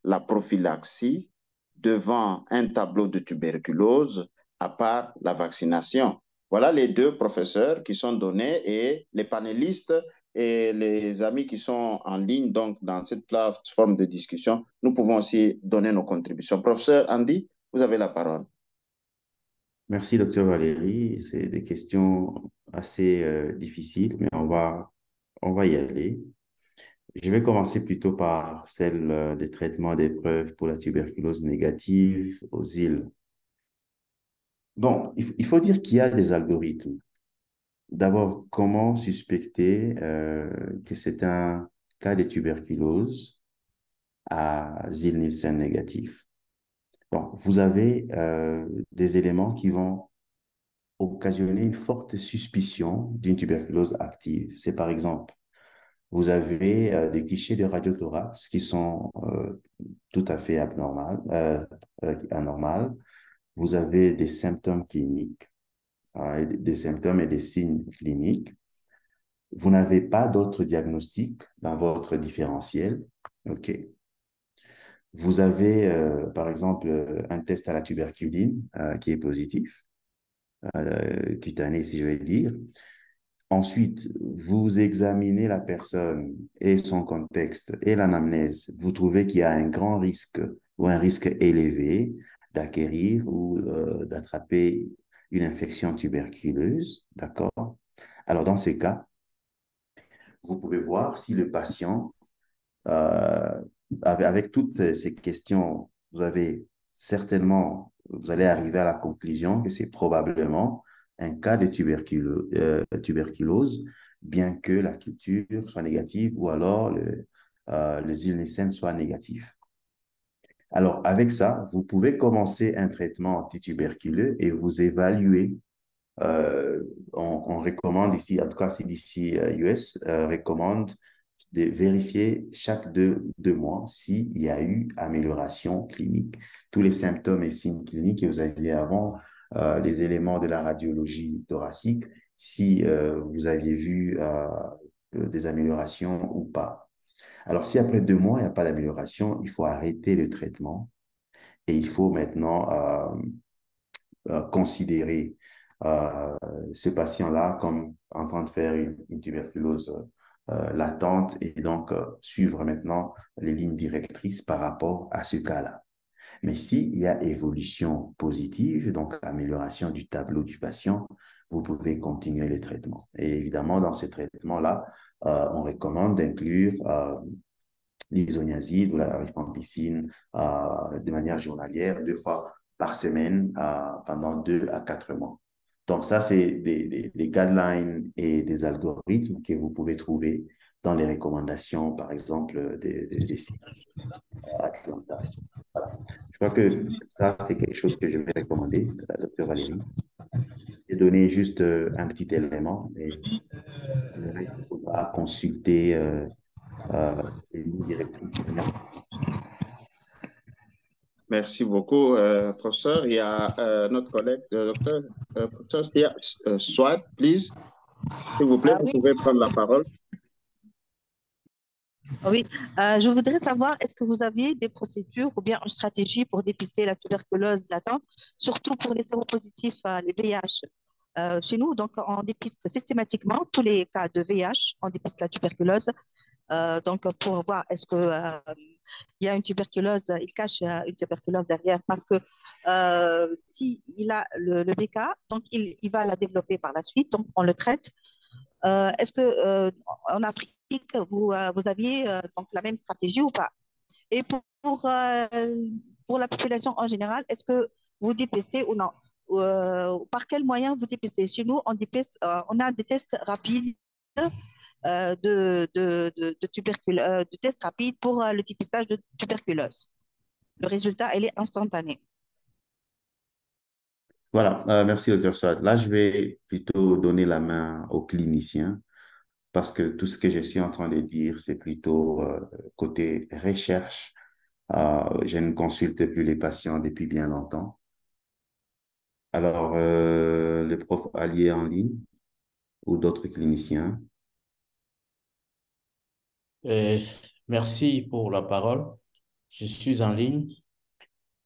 la prophylaxie devant un tableau de tuberculose à part la vaccination? Voilà les deux professeurs qui sont donnés et les panélistes et les amis qui sont en ligne donc dans cette plateforme de discussion, nous pouvons aussi donner nos contributions. Professeur Andy, vous avez la parole. Merci, docteur Valérie. C'est des questions assez difficiles, mais on va y aller. Je vais commencer plutôt par celle des traitements d'épreuves pour la tuberculose négative aux îles. Bon, il faut dire qu'il y a des algorithmes. D'abord, comment suspecter que c'est un cas de tuberculose à Zil-Nielsen négatif? Bon, vous avez des éléments qui vont occasionner une forte suspicion d'une tuberculose active. C'est par exemple, vous avez des clichés de radiothorax qui sont tout à fait anormales. Vous avez des symptômes cliniques, des symptômes et des signes cliniques. Vous n'avez pas d'autres diagnostics dans votre différentiel. OK. Vous avez, par exemple, un test à la tuberculine qui est positif, cutané, si je vais dire. Ensuite, vous examinez la personne et son contexte et l'anamnèse. Vous trouvez qu'il y a un grand risque ou un risque élevé d'acquérir ou d'attraper une infection tuberculeuse. D'accord? Alors, dans ces cas, vous pouvez voir si le patient, euh, avec toutes ces questions, vous allez arriver à la conclusion que c'est probablement un cas de tuberculose, bien que la culture soit négative ou alors le Zilnissen soit négatif. Alors, avec ça, vous pouvez commencer un traitement antituberculeux et vous évaluer. On recommande ici, en tout cas, CDC US recommande de vérifier chaque deux mois s'il y a eu amélioration clinique. Tous les symptômes et signes cliniques que vous aviez avant, les éléments de la radiologie thoracique, si vous aviez vu des améliorations ou pas. Alors, si après 2 mois, il n'y a pas d'amélioration, il faut arrêter le traitement et il faut maintenant considérer ce patient-là comme en train de faire une tuberculose latente et donc suivre maintenant les lignes directrices par rapport à ce cas-là. Mais s'il y a évolution positive, donc amélioration du tableau du patient, vous pouvez continuer le traitement. Et évidemment, dans ce traitement-là, on recommande d'inclure l'isoniazide ou la rifampicine de manière journalière, 2 fois par semaine pendant 2 à 4 mois. Donc ça, c'est des guidelines et des algorithmes que vous pouvez trouver dans les recommandations, par exemple, des CDC Atlanta. Voilà. Je crois que ça, c'est quelque chose que je vais recommander, docteur Valérie. J'ai donné juste un petit élément, mais le reste, il faudra consulter les lignes directrices. Merci beaucoup, professeur. Il y a notre collègue, docteur, professeur Swat, please. S'il vous plaît, vous pouvez prendre la parole. Oui, je voudrais savoir, est-ce que vous aviez des procédures ou bien une stratégie pour dépister la tuberculose latente, surtout pour les séropositifs, les VIH? Chez nous, donc, on dépiste systématiquement tous les cas de VIH, on dépiste la tuberculose. Donc, pour voir est-ce que il y a une tuberculose, il cache une tuberculose derrière parce que si il a le BK, donc il va la développer par la suite, donc on le traite. Est-ce que en Afrique, vous aviez donc la même stratégie ou pas? Et pour la population en général, est-ce que vous dépistez ou non? Par quels moyens vous dépistez? Chez nous, on a des tests rapides de tests rapides pour le dépistage de tuberculose. Le résultat, il est instantané. Voilà, merci, docteur Swad. Là, je vais plutôt donner la main aux cliniciens parce que tout ce que je suis en train de dire, c'est plutôt côté recherche. Je ne consulte plus les patients depuis bien longtemps. Alors, le prof allié en ligne ou d'autres cliniciens. Euh, Merci pour la parole. Je suis en ligne.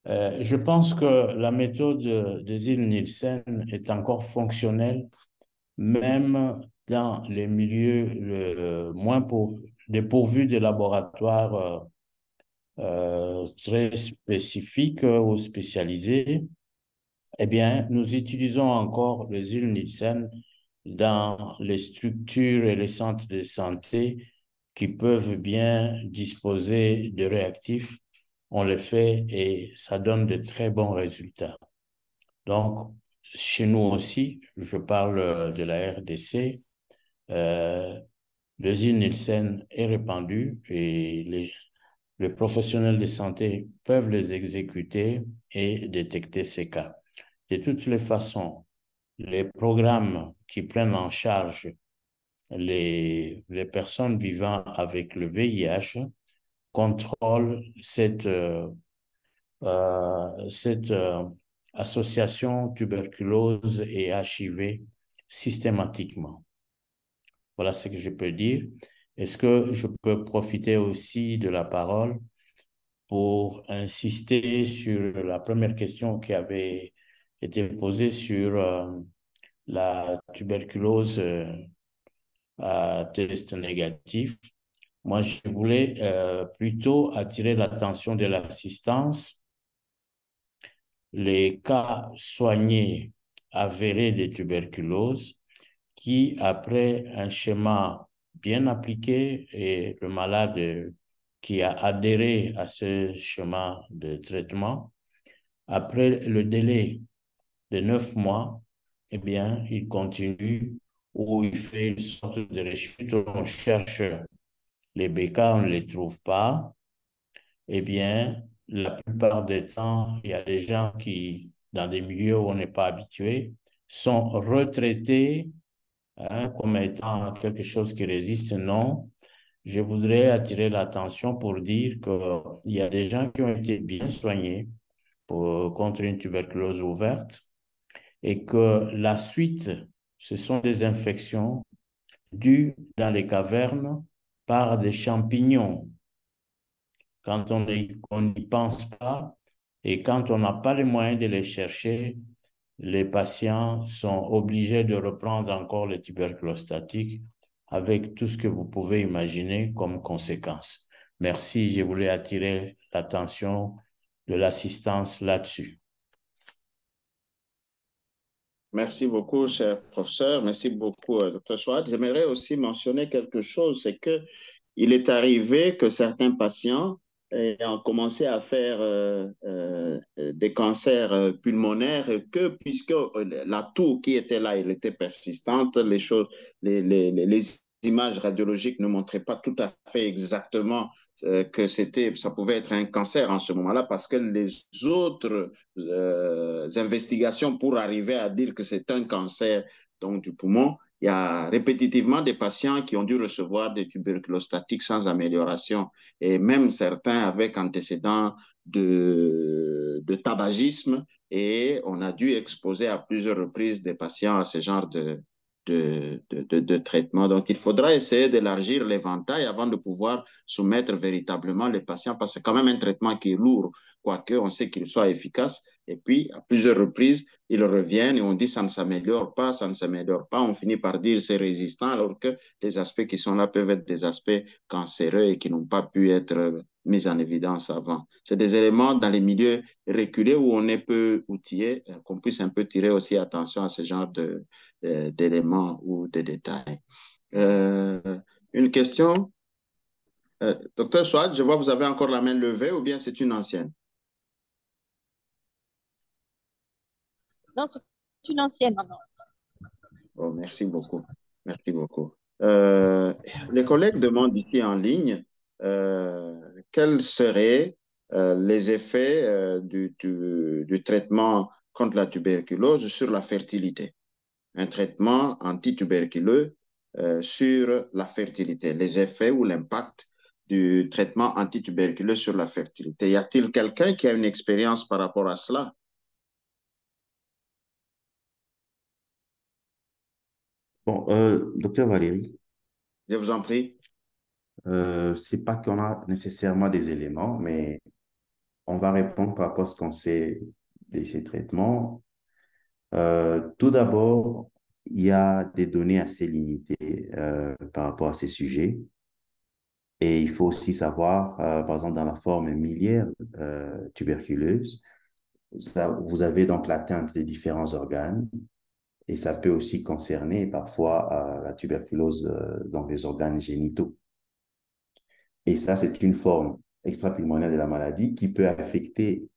Je pense que la méthode de Zil-Nielsen est encore fonctionnelle, même dans les milieux moins dépourvus de laboratoires très spécifiques ou spécialisés. Eh bien, nous utilisons encore le Zil-Nielsen dans les structures et les centres de santé qui peuvent bien disposer de réactifs. On le fait et ça donne de très bons résultats. Donc, chez nous aussi, je parle de la RDC, euh, le Zil-Nielsen est répandu et les professionnels de santé peuvent les exécuter et détecter ces cas. De toutes les façons, les programmes qui prennent en charge les personnes vivant avec le VIH contrôlent cette association tuberculose et HIV systématiquement. Voilà ce que je peux dire. Est-ce que je peux profiter aussi de la parole pour insister sur la première question qui avait été posée sur la tuberculose à test négatif? Moi, je voulais plutôt attirer l'attention de l'assistance. Les cas soignés avérés de tuberculose qui, après un schéma bien appliqué et le malade qui a adhéré à ce schéma de traitement, après le délai de 9 mois, eh bien, il continue ou il fait une sorte de rechute. On cherche les bécas, on ne les trouve pas. Eh bien, la plupart des temps, il y a des gens qui, dans des milieux où on n'est pas habitué, sont retraités comme étant quelque chose qui résiste. Non, je voudrais attirer l'attention pour dire qu'il y a des gens qui ont été bien soignés contre une tuberculose ouverte et que la suite, ce sont des infections dues dans les cavernes par des champignons. Quand on n'y pense pas et quand on n'a pas les moyens de les chercher, les patients sont obligés de reprendre encore les tuberculostatiques avec tout ce que vous pouvez imaginer comme conséquence. Merci, je voulais attirer l'attention de l'assistance là-dessus. Merci beaucoup, cher professeur. Merci beaucoup, Dr. Swad. J'aimerais aussi mentionner quelque chose, c'est que il est arrivé que certains patients ont commencé à faire des cancers pulmonaires et que puisque la toux qui était là, elle était persistante, les choses, les images radiologiques ne montraient pas tout à fait exactement que ça pouvait être un cancer en ce moment-là parce que les autres investigations pour arriver à dire que c'est un cancer donc, du poumon, il y a répétitivement des patients qui ont dû recevoir des tuberculostatiques sans amélioration et même certains avec antécédents de tabagisme et on a dû exposer à plusieurs reprises des patients à ce genre de traitement. Donc, il faudra essayer d'élargir l'éventail avant de pouvoir soumettre véritablement les patients, parce que c'est quand même un traitement qui est lourd, quoique on sait qu'il soit efficace. Et puis, à plusieurs reprises, ils reviennent et on dit ça ne s'améliore pas, ça ne s'améliore pas. On finit par dire c'est résistant, alors que les aspects qui sont là peuvent être des aspects cancéreux et qui n'ont pas pu être mis en évidence avant. C'est des éléments dans les milieux reculés où on est peu outillé, qu'on puisse un peu tirer aussi attention à ce genre d'éléments ou de détails. Euh, une question, docteur Swad, je vois que vous avez encore la main levée ou bien c'est une ancienne? Non, c'est une ancienne. Non, non. Oh, merci beaucoup. Merci beaucoup. Les collègues demandent ici en ligne quels seraient les effets du traitement contre la tuberculose sur la fertilité. Un traitement antituberculeux sur la fertilité, les effets ou l'impact du traitement antituberculeux sur la fertilité. Y a-t-il quelqu'un qui a une expérience par rapport à cela? Bon, docteur Valérie, Je vous en prie. c'est pas qu'on a nécessairement des éléments, mais on va répondre par rapport à ce qu'on sait de ces traitements. Tout d'abord, il y a des données assez limitées par rapport à ces sujets. Et il faut aussi savoir, par exemple, dans la forme miliaire tuberculeuse, vous avez donc l'atteinte des différents organes et ça peut aussi concerner parfois la tuberculose dans les organes génitaux. Et ça, c'est une forme extrapulmonaire de la maladie qui peut affecter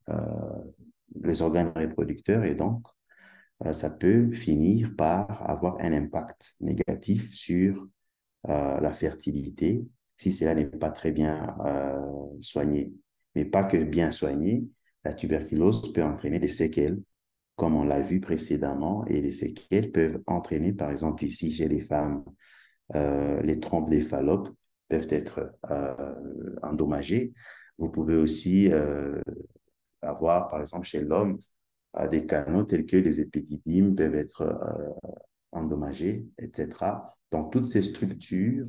les organes reproducteurs et donc ça peut finir par avoir un impact négatif sur la fertilité si cela n'est pas très bien soigné. Mais pas que bien soigné, la tuberculose peut entraîner des séquelles, comme on l'a vu précédemment, et les séquelles peuvent entraîner, par exemple ici chez les femmes, les trompes des Fallope peuvent être endommagées. Vous pouvez aussi avoir, par exemple, chez l'homme, des canaux tels que les épididymes peuvent être endommagés, etc. Donc, toutes ces structures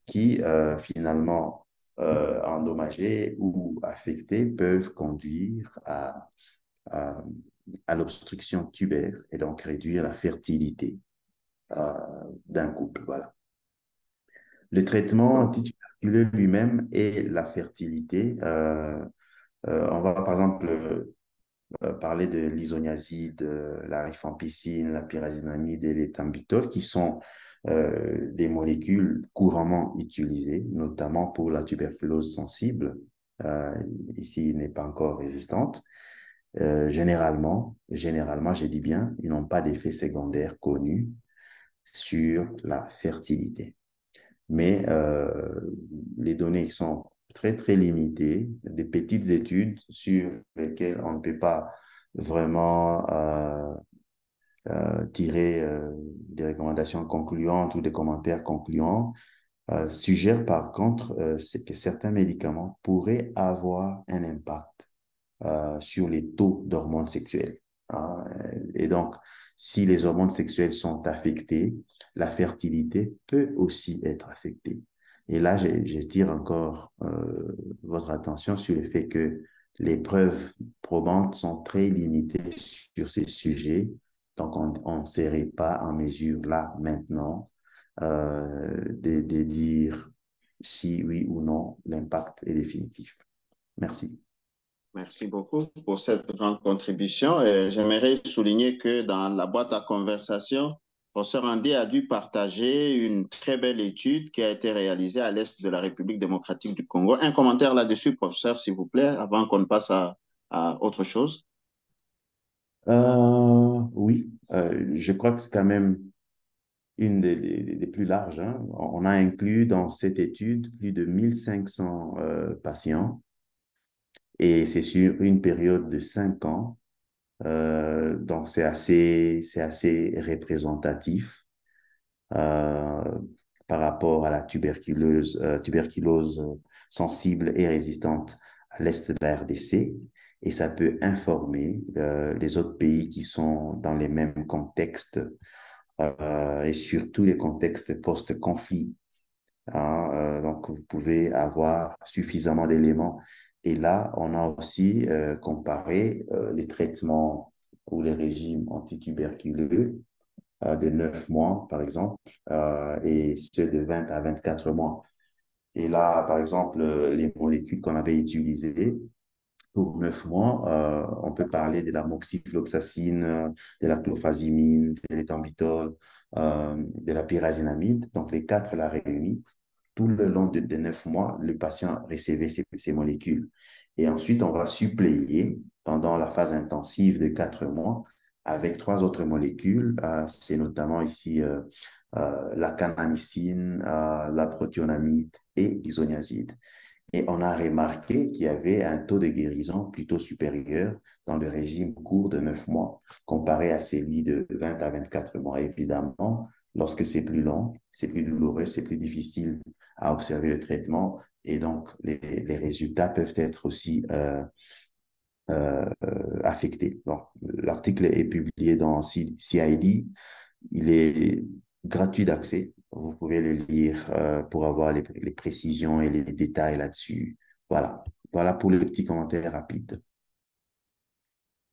qui, finalement, endommagées ou affectées peuvent conduire à, à l'obstruction tubaire et donc réduire la fertilité euh, d'un couple. Voilà. Le traitement antituberculeux lui-même et la fertilité, on va par exemple parler de l'isoniazide, la rifampicine, la pyrazinamide et l'éthambutol, qui sont des molécules couramment utilisées, notamment pour la tuberculose sensible. Euh, Ici, il n'est pas encore résistante. Généralement, j'ai dit bien, ils n'ont pas d'effet secondaire connu sur la fertilité. Mais les données sont très, très limitées, des petites études sur lesquelles on ne peut pas vraiment tirer des recommandations concluantes ou des commentaires concluants, suggèrent par contre que certains médicaments pourraient avoir un impact sur les taux d'hormones sexuelles. Hein. Et donc, si les hormones sexuelles sont affectées, la fertilité peut aussi être affectée. Et là, j'attire encore votre attention sur le fait que les preuves probantes sont très limitées sur ces sujets. Donc, on ne serait pas en mesure, là, maintenant, de dire si oui ou non l'impact est définitif. Merci. Merci beaucoup pour cette grande contribution. J'aimerais souligner que dans la boîte à conversation, le professeur Andy a dû partager une très belle étude qui a été réalisée à l'est de la République démocratique du Congo. Un commentaire là-dessus, professeur, s'il vous plaît, avant qu'on passe à autre chose. Oui, je crois que c'est quand même une des plus larges. Hein. On a inclus dans cette étude plus de 1500 patients et c'est sur une période de 5 ans. Donc, c'est assez représentatif euh, par rapport à la tuberculose sensible et résistante à l'est de la RDC. Et ça peut informer les autres pays qui sont dans les mêmes contextes et surtout les contextes post-conflit. Hein, donc, vous pouvez avoir suffisamment d'éléments. Et là, on a aussi comparé les traitements ou les régimes antituberculeux de 9 mois, par exemple, et ceux de 20 à 24 mois. Et là, par exemple, les molécules qu'on avait utilisées pour 9 mois, on peut parler de la moxifloxacine, de la clofazimine, de l'éthambutol, de la pyrazinamide. Donc, les quatre là réunis, tout le long de 9 mois, le patient recevait ces molécules. Et ensuite, on va suppléer pendant la phase intensive de 4 mois avec trois autres molécules. C'est notamment ici la kanamycine, la prothionamide et l'isoniazide. Et on a remarqué qu'il y avait un taux de guérison plutôt supérieur dans le régime court de 9 mois comparé à celui de 20 à 24 mois. Évidemment, lorsque c'est plus long, c'est plus douloureux, c'est plus difficile à observer le traitement et donc les résultats peuvent être aussi affectés. Donc, l'article est publié dans CID, il est gratuit d'accès. Vous pouvez le lire pour avoir les précisions et les détails là-dessus. Voilà. Voilà pour le petit commentaire rapide.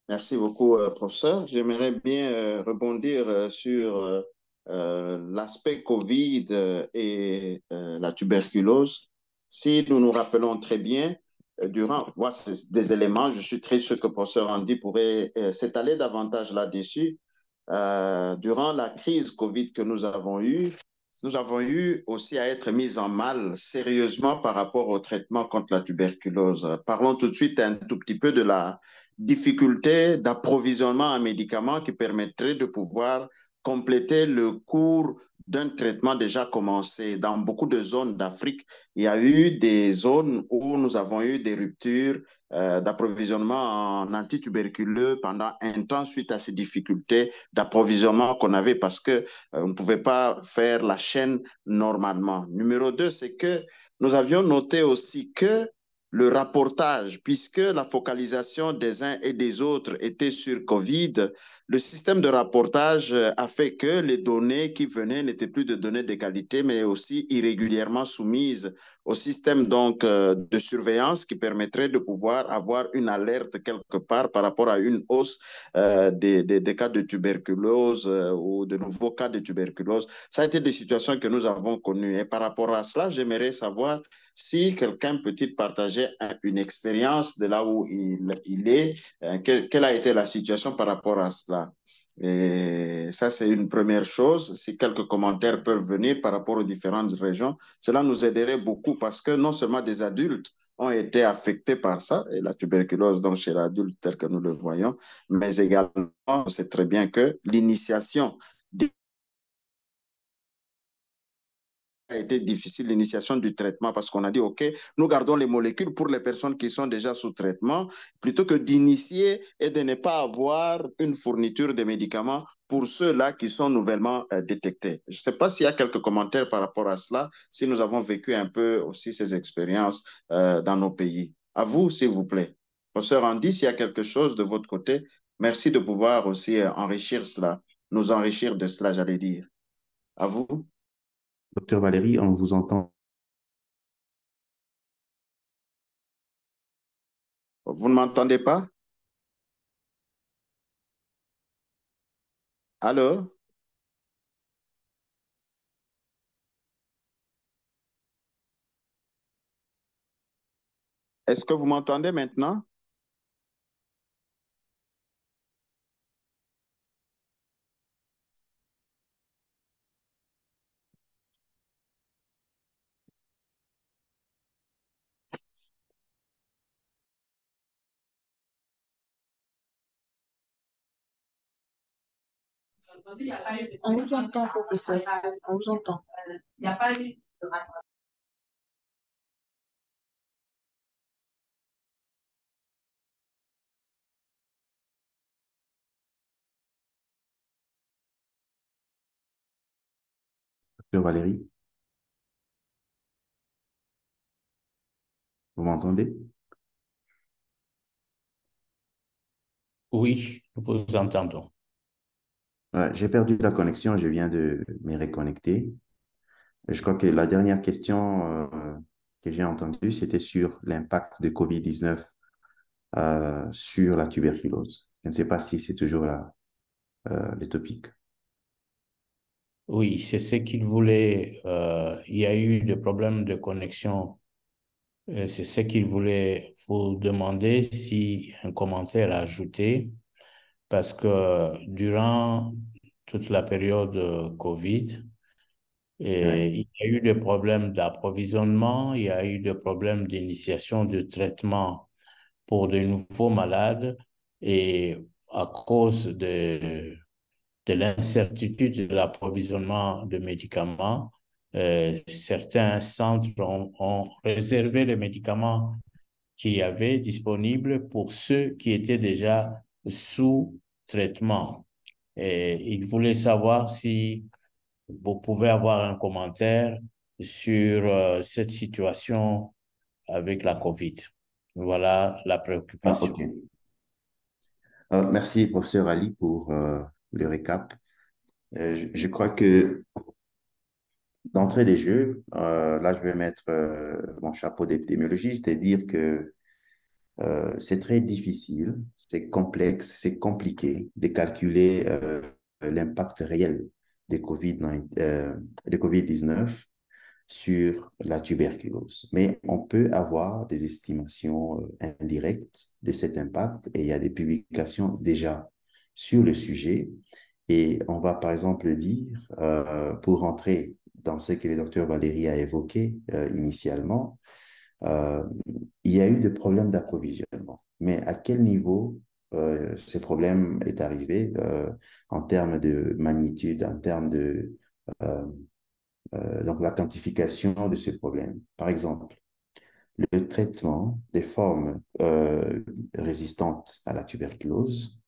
Merci beaucoup, professeur. J'aimerais bien rebondir sur l'aspect Covid et la tuberculose. Si nous nous rappelons très bien, c'est des éléments, je suis très sûr que le professeur Andy pourrait s'étaler davantage là-dessus. Durant la crise Covid que nous avons eu aussi à être mis en mal sérieusement par rapport au traitement contre la tuberculose. Parlons tout de suite un tout petit peu de la difficulté d'approvisionnement en médicaments qui permettrait de pouvoir compléter le cours d'un traitement déjà commencé. Dans beaucoup de zones d'Afrique, il y a eu des zones où nous avons eu des ruptures d'approvisionnement en antituberculeux pendant un temps suite à ces difficultés d'approvisionnement qu'on avait parce que on ne pouvait pas faire la chaîne normalement. Numéro 2, c'est que nous avions noté aussi que le rapportage, puisque la focalisation des uns et des autres était sur Covid, le système de rapportage a fait que les données qui venaient n'étaient plus de données de qualité, mais aussi irrégulièrement soumises au système donc de surveillance qui permettrait de pouvoir avoir une alerte quelque part par rapport à une hausse des cas de tuberculose ou de nouveaux cas de tuberculose. Ça a été des situations que nous avons connues. Et par rapport à cela, j'aimerais savoir si quelqu'un peut-il partager une expérience de là où il est, quelle a été la situation par rapport à cela. Et ça, c'est une première chose. Si quelques commentaires peuvent venir par rapport aux différentes régions, cela nous aiderait beaucoup parce que non seulement des adultes ont été affectés par ça, et la tuberculose donc chez l'adulte tel que nous le voyons, mais également, c'est très bien que l'initiation a été difficile, l'initiation du traitement, parce qu'on a dit, OK, nous gardons les molécules pour les personnes qui sont déjà sous traitement, plutôt que d'initier et de ne pas avoir une fourniture de médicaments pour ceux-là qui sont nouvellement détectés. Je ne sais pas s'il y a quelques commentaires par rapport à cela, si nous avons vécu un peu aussi ces expériences dans nos pays. À vous, s'il vous plaît. Professeur Andy, s'il y a quelque chose de votre côté, merci de pouvoir aussi enrichir cela, nous enrichir de cela, j'allais dire. À vous. Docteur Valérie, on vous entend. Vous ne m'entendez pas? Allô? Est-ce que vous m'entendez maintenant? On vous entend, professeur. On vous entend. Docteur Valérie, vous m'entendez? Oui, nous vous entendons. Ouais, j'ai perdu la connexion, je viens de me reconnecter. Je crois que la dernière question que j'ai entendue, c'était sur l'impact de COVID-19 sur la tuberculose. Je ne sais pas si c'est toujours là, le topic. Oui, c'est ce qu'il voulait. Il y a eu des problèmes de connexion. C'est ce qu'il voulait vous demander si un commentaire à ajouter, parce que durant toute la période Covid, Ouais. il y a eu des problèmes d'approvisionnement, il y a eu des problèmes d'initiation de traitement pour de nouveaux malades et à cause de l'incertitude de l'approvisionnement de médicaments, certains centres ont réservé les médicaments qu'il y avait disponibles pour ceux qui étaient déjà sous traitement. Et il voulait savoir si vous pouvez avoir un commentaire sur cette situation avec la COVID. Voilà la Ah, préoccupation. OK. Merci, professeur Ali, pour le récap. Je crois que d'entrée des jeux, là, je vais mettre mon chapeau d'épidémiologiste et dire que c'est très difficile, c'est complexe, c'est compliqué de calculer l'impact réel de COVID-19 sur la tuberculose. Mais on peut avoir des estimations indirectes de cet impact et il y a des publications déjà sur le sujet. Et on va par exemple dire, pour rentrer dans ce que le docteur Valérie a évoqué initialement, euh, il y a eu des problèmes d'approvisionnement. Mais à quel niveau ce problème est arrivé en termes de magnitude, en termes de euh, donc la quantification de ce problème? Par exemple, le traitement des formes résistantes à la tuberculose,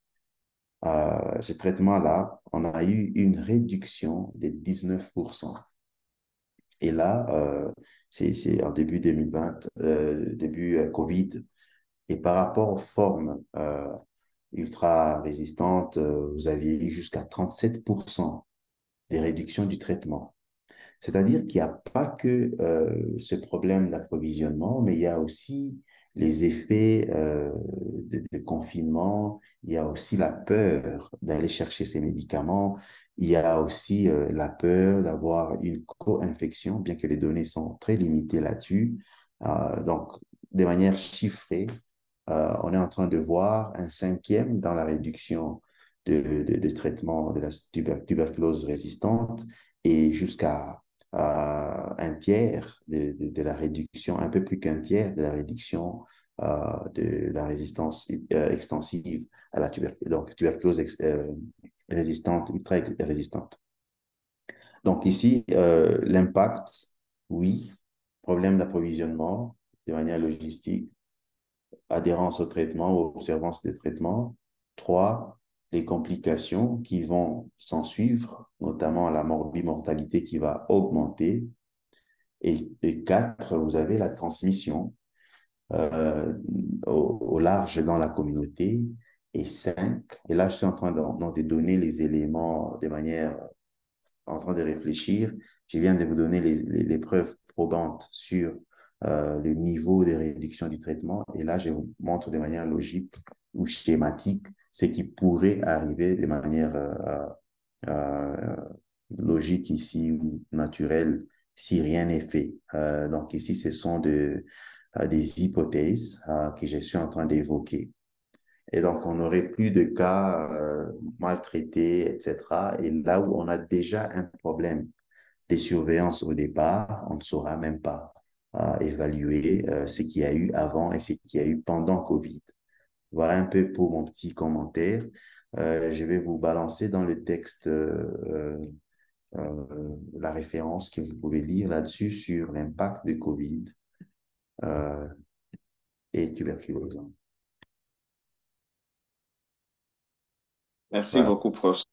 ce traitement-là, on a eu une réduction de 19%. Et là, c'est en début 2020, début Covid. Et par rapport aux formes ultra résistantes, vous aviez eu jusqu'à 37% des réductions du traitement. C'est-à-dire qu'il n'y a pas que ce problème d'approvisionnement, mais il y a aussi les effets de confinement, il y a aussi la peur d'aller chercher ces médicaments, il y a aussi la peur d'avoir une co-infection, bien que les données sont très limitées là-dessus. Donc, de manière chiffrée, on est en train de voir un cinquième dans la réduction de traitement de la tuberculose résistante et jusqu'à un tiers de la réduction, un peu plus qu'un tiers de la réduction de la résistance extensive à la tuberculose, donc tuberculose résistante, ultra résistante. Donc ici, l'impact, oui, problème d'approvisionnement de manière logistique, adhérence au traitement ou observance des traitements. Trois, les complications qui vont s'en suivre, notamment la morbimortalité qui va augmenter. Et quatre, vous avez la transmission euh, au large dans la communauté. Et cinq, et là je suis en train de donner les éléments de manière, en train de réfléchir, je viens de vous donner les preuves probantes sur le niveau de réduction du traitement. Et là, je vous montre de manière logique ou schématique ce qui pourrait arriver de manière euh, logique ici, ou naturelle, si rien n'est fait. Donc ici, ce sont des hypothèses que je suis en train d'évoquer. Et donc, on n'aurait plus de cas maltraités, etc. Et là où on a déjà un problème de surveillance au départ, on ne saura même pas évaluer ce qu'il y a eu avant et ce qu'il y a eu pendant Covid. Voilà un peu pour mon petit commentaire. Je vais vous balancer dans le texte la référence que vous pouvez lire là-dessus sur l'impact de Covid euh, et tuberculose. Merci Voilà. beaucoup, professeur.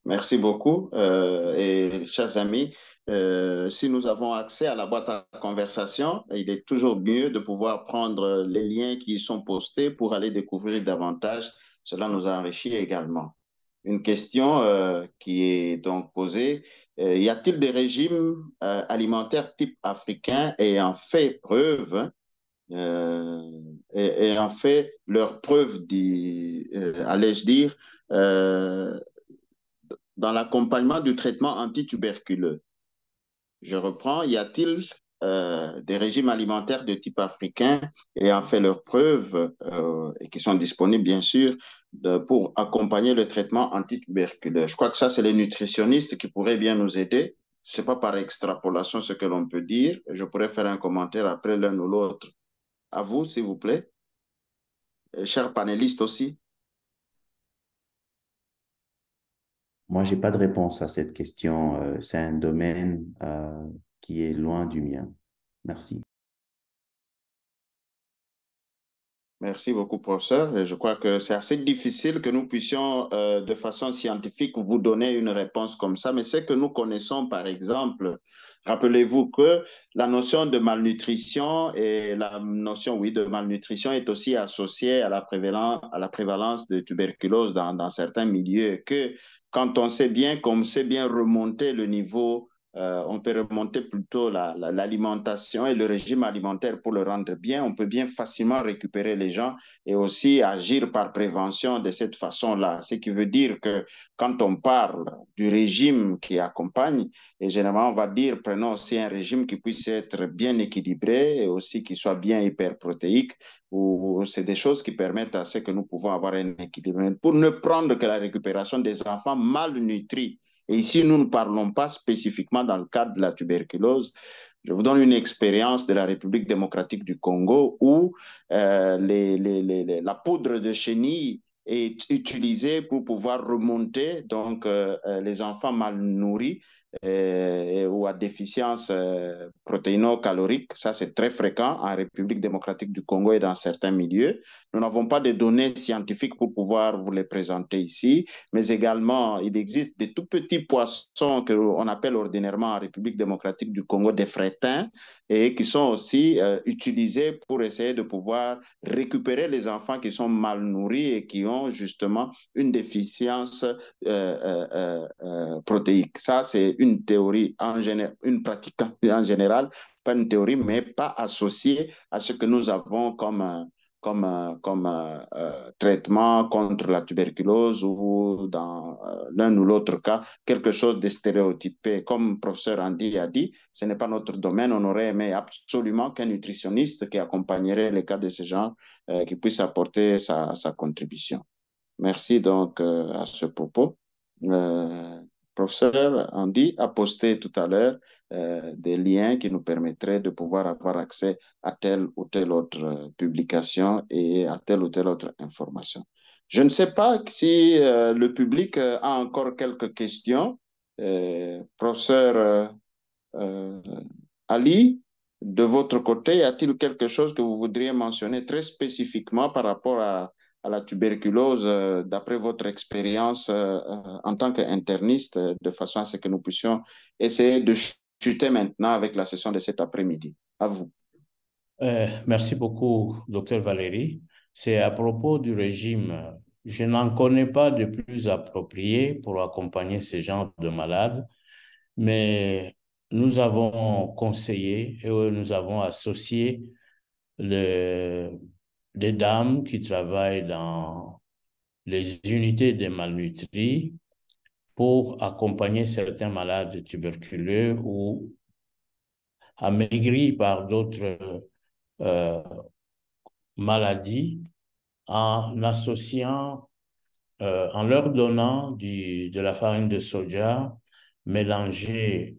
Merci beaucoup. Et chers amis, si nous avons accès à la boîte à conversation, il est toujours mieux de pouvoir prendre les liens qui y sont postés pour aller découvrir davantage. Cela nous enrichit également. une question qui est donc posée. Y a-t-il des régimes alimentaires type africain ayant fait preuve, hein, ayant fait leur preuve, allais-je dire, euh, dans l'accompagnement du traitement antituberculeux? Je reprends, y a-t-il des régimes alimentaires de type africain ayant fait leurs preuves et qui sont disponibles, bien sûr, pour accompagner le traitement antituberculeux? Je crois que ça, c'est les nutritionnistes qui pourraient bien nous aider. Ce n'est pas par extrapolation ce que l'on peut dire. Je pourrais faire un commentaire après l'un ou l'autre. À vous, s'il vous plaît. Chers panélistes aussi. Moi, j'ai pas de réponse à cette question. C'est un domaine qui est loin du mien. Merci. Merci beaucoup, professeur. Et je crois que c'est assez difficile que nous puissions, de façon scientifique, vous donner une réponse comme ça. Mais c'est que nous connaissons, par exemple, rappelez-vous que la notion de malnutrition et la notion, oui, de malnutrition est aussi associée à la prévalence de tuberculose dans certains milieux. Et que quand on sait bien, comme sait bien remonter le niveau on peut remonter plutôt l'alimentation et le régime alimentaire pour le rendre bien. On peut bien facilement récupérer les gens et aussi agir par prévention de cette façon-là. Ce qui veut dire que quand on parle du régime qui accompagne, et généralement on va dire prenons aussi un régime qui puisse être bien équilibré et aussi qui soit bien hyperprotéique, ou c'est des choses qui permettent à ce que nous pouvons avoir un équilibre. Pour ne prendre que la récupération des enfants malnutris, et ici, nous ne parlons pas spécifiquement dans le cadre de la tuberculose. Je vous donne une expérience de la République démocratique du Congo où la poudre de chenille est utilisée pour pouvoir remonter donc les enfants mal nourris ou à déficience protéino-calorique. Ça, c'est très fréquent en République démocratique du Congo et dans certains milieux. Nous n'avons pas de données scientifiques pour pouvoir vous les présenter ici, mais également, il existe des tout petits poissons qu'on appelle ordinairement en République démocratique du Congo des frétins et qui sont aussi utilisés pour essayer de pouvoir récupérer les enfants qui sont mal nourris et qui ont justement une déficience protéique. Ça, c'est une théorie en général, une pratique en général, pas une théorie, mais pas associée à ce que nous avons comme traitement contre la tuberculose ou dans l'un ou l'autre cas, quelque chose de stéréotypé. Comme le professeur Andy a dit, ce n'est pas notre domaine. On aurait aimé absolument qu'un nutritionniste qui accompagnerait les cas de ce genre, qui puisse apporter sa contribution. Merci donc à ce propos. Euh, Professeur Andy a posté tout à l'heure des liens qui nous permettraient de pouvoir avoir accès à telle ou telle autre publication et à telle ou telle autre information. Je ne sais pas si le public a encore quelques questions. Professeur euh, Ali, de votre côté, y a-t-il quelque chose que vous voudriez mentionner très spécifiquement par rapport à la tuberculose, d'après votre expérience en tant qu'interniste, de façon à ce que nous puissions essayer de chuter maintenant avec la session de cet après-midi? À vous. Merci beaucoup, docteur Valérie. C'est à propos du régime. Je n'en connais pas de plus approprié pour accompagner ce genre de malades, mais nous avons conseillé et nous avons associé le- des dames qui travaillent dans les unités des malnutris pour accompagner certains malades tuberculeux ou amaigris par d'autres euh, maladies en associant, en leur donnant de la farine de soja mélangée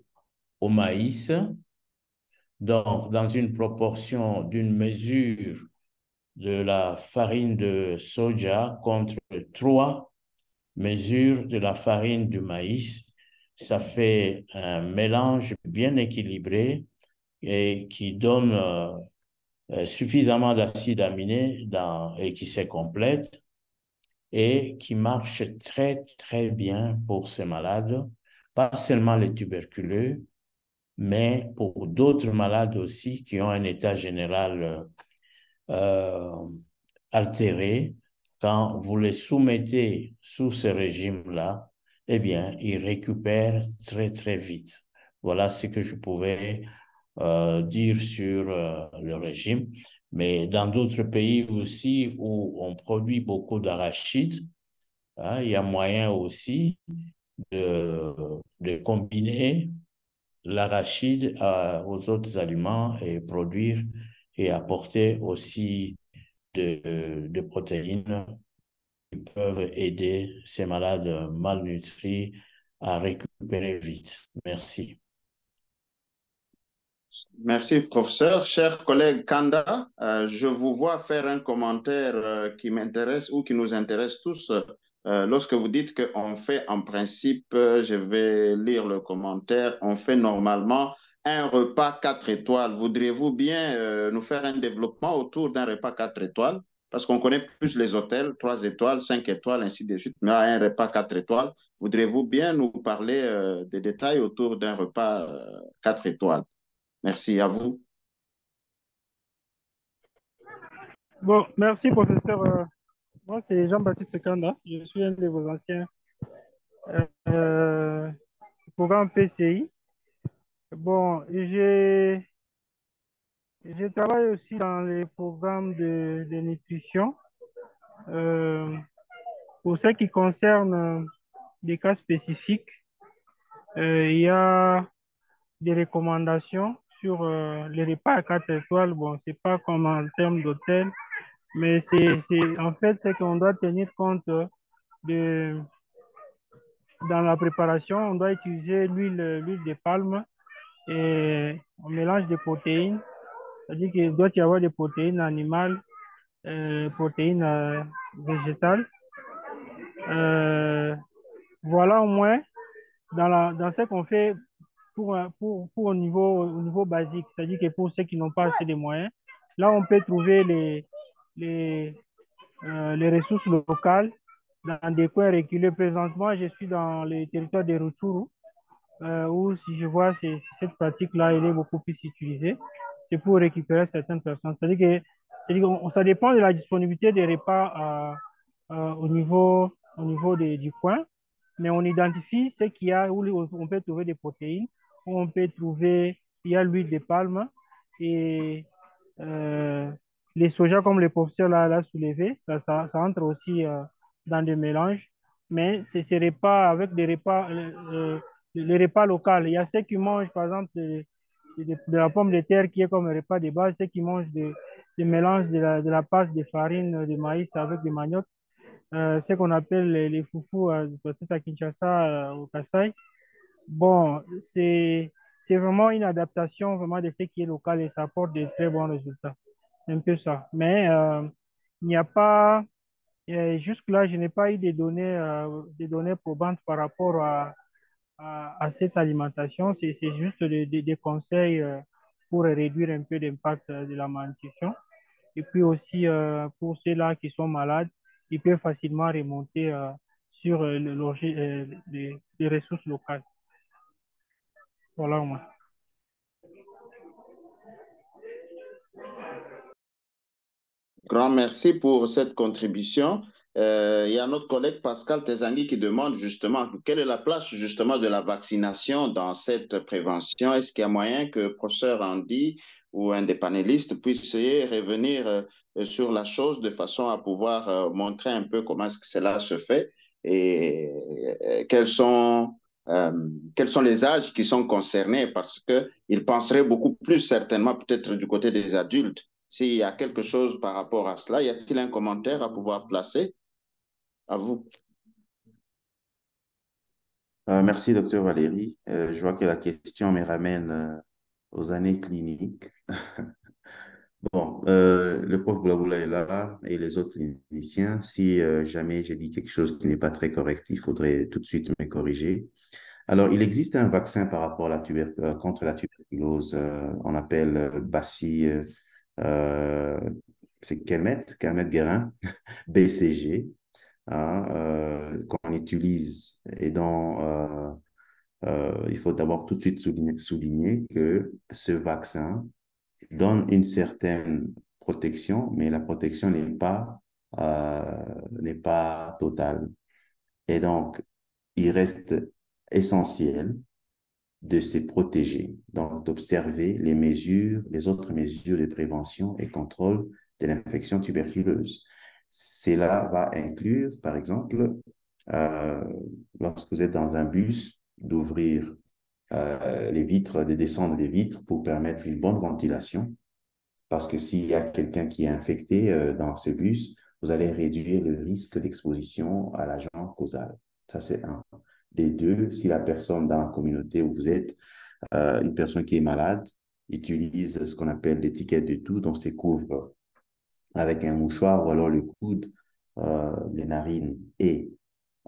au maïs, donc dans une proportion d'une mesure de la farine de soja contre 3 mesures de la farine du maïs. Ça fait un mélange bien équilibré et qui donne suffisamment d'acides aminés et qui se complète et qui marche très, très bien pour ces malades, pas seulement les tuberculeux, mais pour d'autres malades aussi qui ont un état général euh, altéré quand vous les soumettez sous ce régime-là, eh bien, ils récupèrent très, très vite. Voilà ce que je pouvais dire sur le régime. Mais dans d'autres pays aussi où on produit beaucoup d'arachides, hein, il y a moyen aussi de combiner l'arachide aux autres aliments et produire et apporter aussi de protéines qui peuvent aider ces malades malnutris à récupérer vite. Merci. Merci, professeur. Chers collègues Kanda, je vous vois faire un commentaire qui m'intéresse ou qui nous intéresse tous. Lorsque vous dites qu'on fait en principe, je vais lire le commentaire, on fait normalement un repas 4 étoiles. Voudriez-vous bien nous faire un développement autour d'un repas 4 étoiles? Parce qu'on connaît plus les hôtels, 3 étoiles, 5 étoiles, ainsi de suite. Mais un repas 4 étoiles, voudriez-vous bien nous parler des détails autour d'un repas 4 étoiles? Merci à vous. Bon, merci, professeur. Moi, c'est Jean-Baptiste Kanda. Je suis un de vos anciens euh, programme PCI. Bon, je travaille aussi dans les programmes de nutrition. Euh, pour ce qui concerne des cas spécifiques, il y a des recommandations sur les repas à 4 étoiles. Bon, c'est pas comme en termes d'hôtel, mais en fait, c'est qu'on doit tenir compte de, dans la préparation, on doit utiliser l'huile de palme et on mélange des protéines. C'est-à-dire qu'il doit y avoir des protéines animales, protéines végétales. Euh, voilà au moins dans ce qu'on fait pour au niveau basique. C'est-à-dire que pour ceux qui n'ont pas assez de moyens, là, on peut trouver les, les ressources locales dans des coins reculés. Présentement, je suis dans les territoires de Rutshuru, où si je vois cette pratique-là, elle est beaucoup plus utilisée. C'est pour récupérer certaines personnes. C'est-à-dire que ça dépend de la disponibilité des repas au niveau du coin, mais on identifie ce qu'il y a où on peut trouver des protéines, où on peut trouver, il y a l'huile de palme et euh, les soja, comme le professeur l'a soulevé, ça entre aussi dans des mélanges, mais c'est ces repas avec des repas, les repas locaux. Il y a ceux qui mangent, par exemple, de la pomme de terre qui est comme un repas de base, ceux qui mangent des mélanges de la pâte de farine de maïs avec du manioc, ce qu'on appelle les foufous, peut-être à Kinshasa, au Kassai. Bon, c'est vraiment une adaptation vraiment de ce qui est local et ça apporte de très bons résultats. C'est un peu ça. Mais il n'y a pas, jusque-là, je n'ai pas eu des données probantes par rapport à cette alimentation. C'est juste des conseils pour réduire un peu l'impact de la malnutrition. Et puis aussi, pour ceux-là qui sont malades, ils peuvent facilement remonter sur les ressources locales. Voilà, moi. Grand merci pour cette contribution. Il y a notre collègue Pascal Tezangui qui demande justement quelle est la place justement de la vaccination dans cette prévention. Est-ce qu'il y a moyen que le professeur Andy ou un des panélistes puisse revenir sur la chose de façon à pouvoir montrer un peu comment est-ce que cela se fait et euh, quels sont les âges qui sont concernés parce qu'ils penseraient beaucoup plus certainement peut-être du côté des adultes. S'il y a quelque chose par rapport à cela, y a-t-il un commentaire à pouvoir placer? À vous. Merci, docteur Valérie. Je vois que la question me ramène aux années cliniques. Bon, le prof Blaboula est là et les autres cliniciens. Si jamais j'ai dit quelque chose qui n'est pas très correct, il faudrait tout de suite me corriger. Alors, il existe un vaccin par rapport à contre la tuberculose. On appelle BACI, euh, c'est Kermet-Guerin, BCG, hein, qu'on utilise et dont il faut d'abord tout de suite souligner que ce vaccin donne une certaine protection, mais la protection n'est pas n'est pas totale. Et donc, il reste essentiel de se protéger, donc d'observer les autres mesures de prévention et contrôle de l'infection tuberculeuse. Cela va inclure, par exemple, euh, lorsque vous êtes dans un bus, d'ouvrir les vitres, de descendre les vitres pour permettre une bonne ventilation. Parce que s'il y a quelqu'un qui est infecté dans ce bus, vous allez réduire le risque d'exposition à l'agent causal. Ça, c'est un. Des deux, si la personne dans la communauté où vous êtes, une personne qui est malade, utilise ce qu'on appelle l'étiquette de tout, donc se couvre avec un mouchoir ou alors le coude, les narines et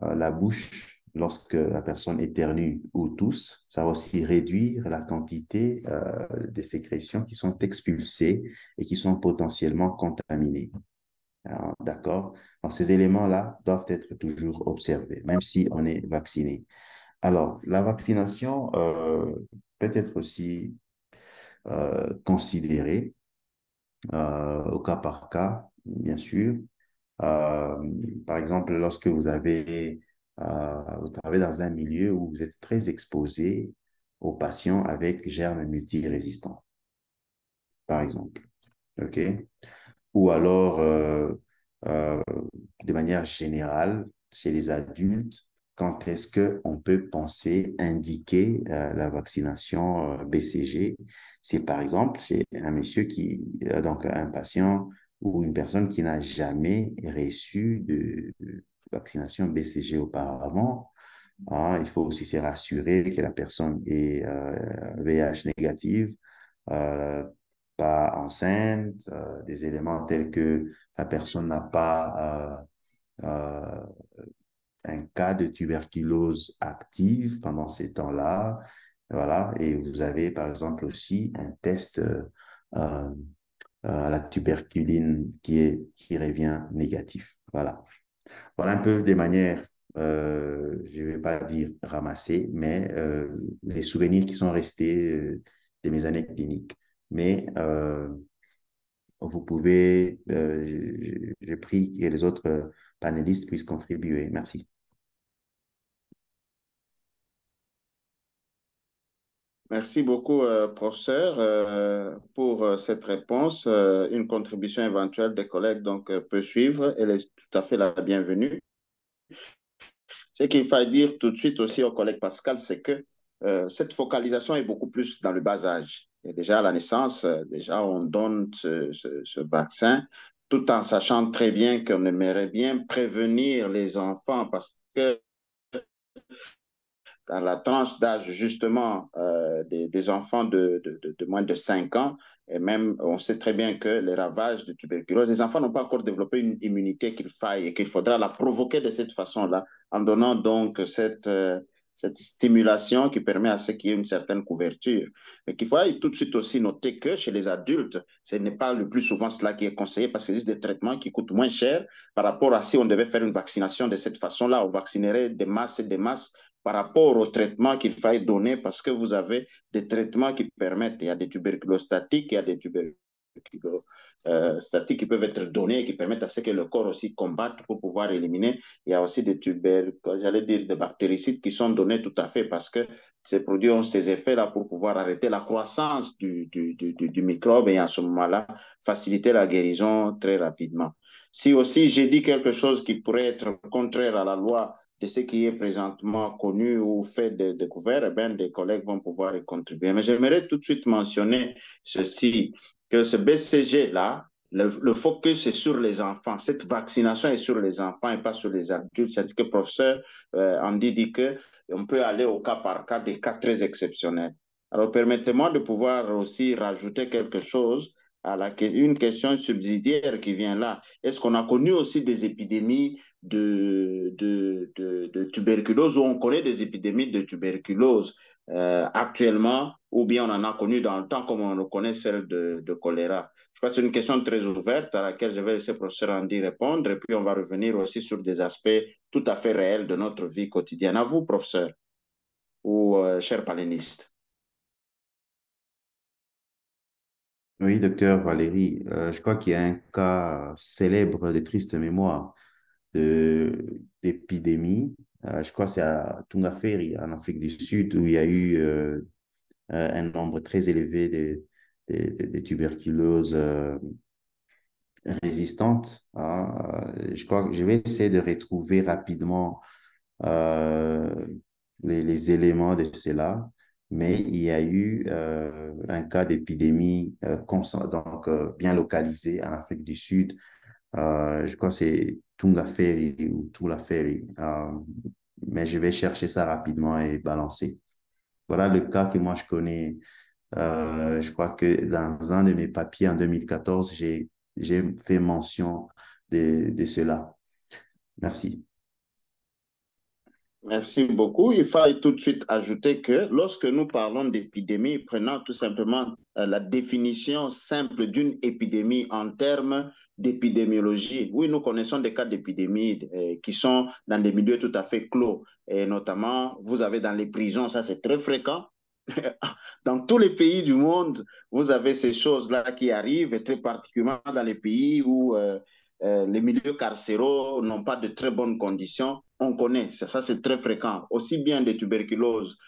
la bouche, lorsque la personne éternue ou tousse, ça va aussi réduire la quantité des sécrétions qui sont expulsées et qui sont potentiellement contaminées. D'accord? Donc, ces éléments-là doivent être toujours observés, même si on est vacciné. Alors, la vaccination peut être aussi considérée au cas par cas, bien sûr. Par exemple, lorsque vous travaillez dans un milieu où vous êtes très exposé aux patients avec germes multirésistants, par exemple. OK? Ou alors, euh, de manière générale, chez les adultes, quand est-ce qu'on peut penser indiquer la vaccination BCG? C'est par exemple chez un monsieur donc un patient ou une personne qui n'a jamais reçu de vaccination BCG auparavant. Hein, il faut aussi se rassurer que la personne est VIH négative, euh, pas enceinte, des éléments tels que la personne n'a pas un cas de tuberculose active pendant ces temps-là. Voilà. Et vous avez, par exemple, aussi un test à la tuberculine qui revient négatif. Voilà. Voilà un peu des manières, je ne vais pas dire ramassées, mais les souvenirs qui sont restés de mes années cliniques. Mais vous pouvez, j'ai pris que les autres panélistes puissent contribuer. Merci. Merci beaucoup, professeur, pour cette réponse. Une contribution éventuelle des collègues donc, peut suivre. Elle est tout à fait la bienvenue. Ce qu'il faut dire tout de suite aussi au collègue Pascal, c'est que cette focalisation est beaucoup plus dans le bas âge. Et déjà à la naissance, déjà on donne ce vaccin tout en sachant très bien qu'on aimerait bien prévenir les enfants parce que dans la tranche d'âge justement des enfants de moins de 5 ans, et même on sait très bien que les ravages de tuberculose, les enfants n'ont pas encore développé une immunité qu'il faille et qu'il faudra la provoquer de cette façon-là, en donnant donc cette stimulation qui permet à ce qu'il y ait une certaine couverture. Mais qu'il faut tout de suite aussi noter que chez les adultes, ce n'est pas le plus souvent cela qui est conseillé parce qu'il existe des traitements qui coûtent moins cher par rapport à si on devait faire une vaccination de cette façon-là. On vaccinerait des masses et des masses par rapport au traitement qu'il faille donner parce que vous avez des traitements qui permettent, il y a des tuberculostatiques, il y a des tuberculostatiques qui peuvent être donnés et qui permettent à ce que le corps aussi combatte pour pouvoir éliminer. Il y a aussi des j'allais dire des bactéricides qui sont donnés tout à fait parce que ces produits ont ces effets-là pour pouvoir arrêter la croissance du microbe et à ce moment-là, faciliter la guérison très rapidement. Si aussi j'ai dit quelque chose qui pourrait être contraire à la loi de ce qui est présentement connu ou fait de découvert, eh bien, des collègues vont pouvoir y contribuer. Mais j'aimerais tout de suite mentionner ceci, que ce BCG-là, le focus est sur les enfants. Cette vaccination est sur les enfants et pas sur les adultes. C'est-à-dire que le professeur Andy dit qu'on peut aller au cas par cas, des cas très exceptionnels. Alors, permettez-moi de pouvoir aussi rajouter quelque chose à une question subsidiaire qui vient là. Est-ce qu'on a connu aussi des épidémies de tuberculose où on connaît des épidémies de tuberculose actuellement ou bien on en a connu dans le temps comme on connaît celle de choléra? Je crois que c'est une question très ouverte à laquelle je vais laisser le professeur Andy répondre et puis on va revenir aussi sur des aspects tout à fait réels de notre vie quotidienne. À vous, professeur ou cher paléniste. Oui, docteur Valérie, je crois qu'il y a un cas célèbre de triste mémoire d'épidémie. Je crois que c'est à Tungaferi, en Afrique du Sud, où il y a eu un nombre très élevé de tuberculoses résistantes, hein. Je crois que je vais essayer de retrouver rapidement euh, les éléments de cela, mais il y a eu un cas d'épidémie donc, bien localisé en Afrique du Sud. Je crois que c'est Tunga Ferry ou Tula Ferry, mais je vais chercher ça rapidement et balancer. Voilà le cas que moi je connais. Je crois que dans un de mes papiers en 2014, j'ai fait mention de cela. Merci. Merci beaucoup. Il faut tout de suite ajouter que lorsque nous parlons d'épidémie, prenons tout simplement la définition simple d'une épidémie en termes d'épidémiologie. Oui, nous connaissons des cas d'épidémie qui sont dans des milieux tout à fait clos. Et notamment, vous avez dans les prisons, ça c'est très fréquent. Dans tous les pays du monde, vous avez ces choses-là qui arrivent, et très particulièrement dans les pays où les milieux carcéraux n'ont pas de très bonnes conditions. On connaît, ça c'est très fréquent, aussi bien des tuberculoses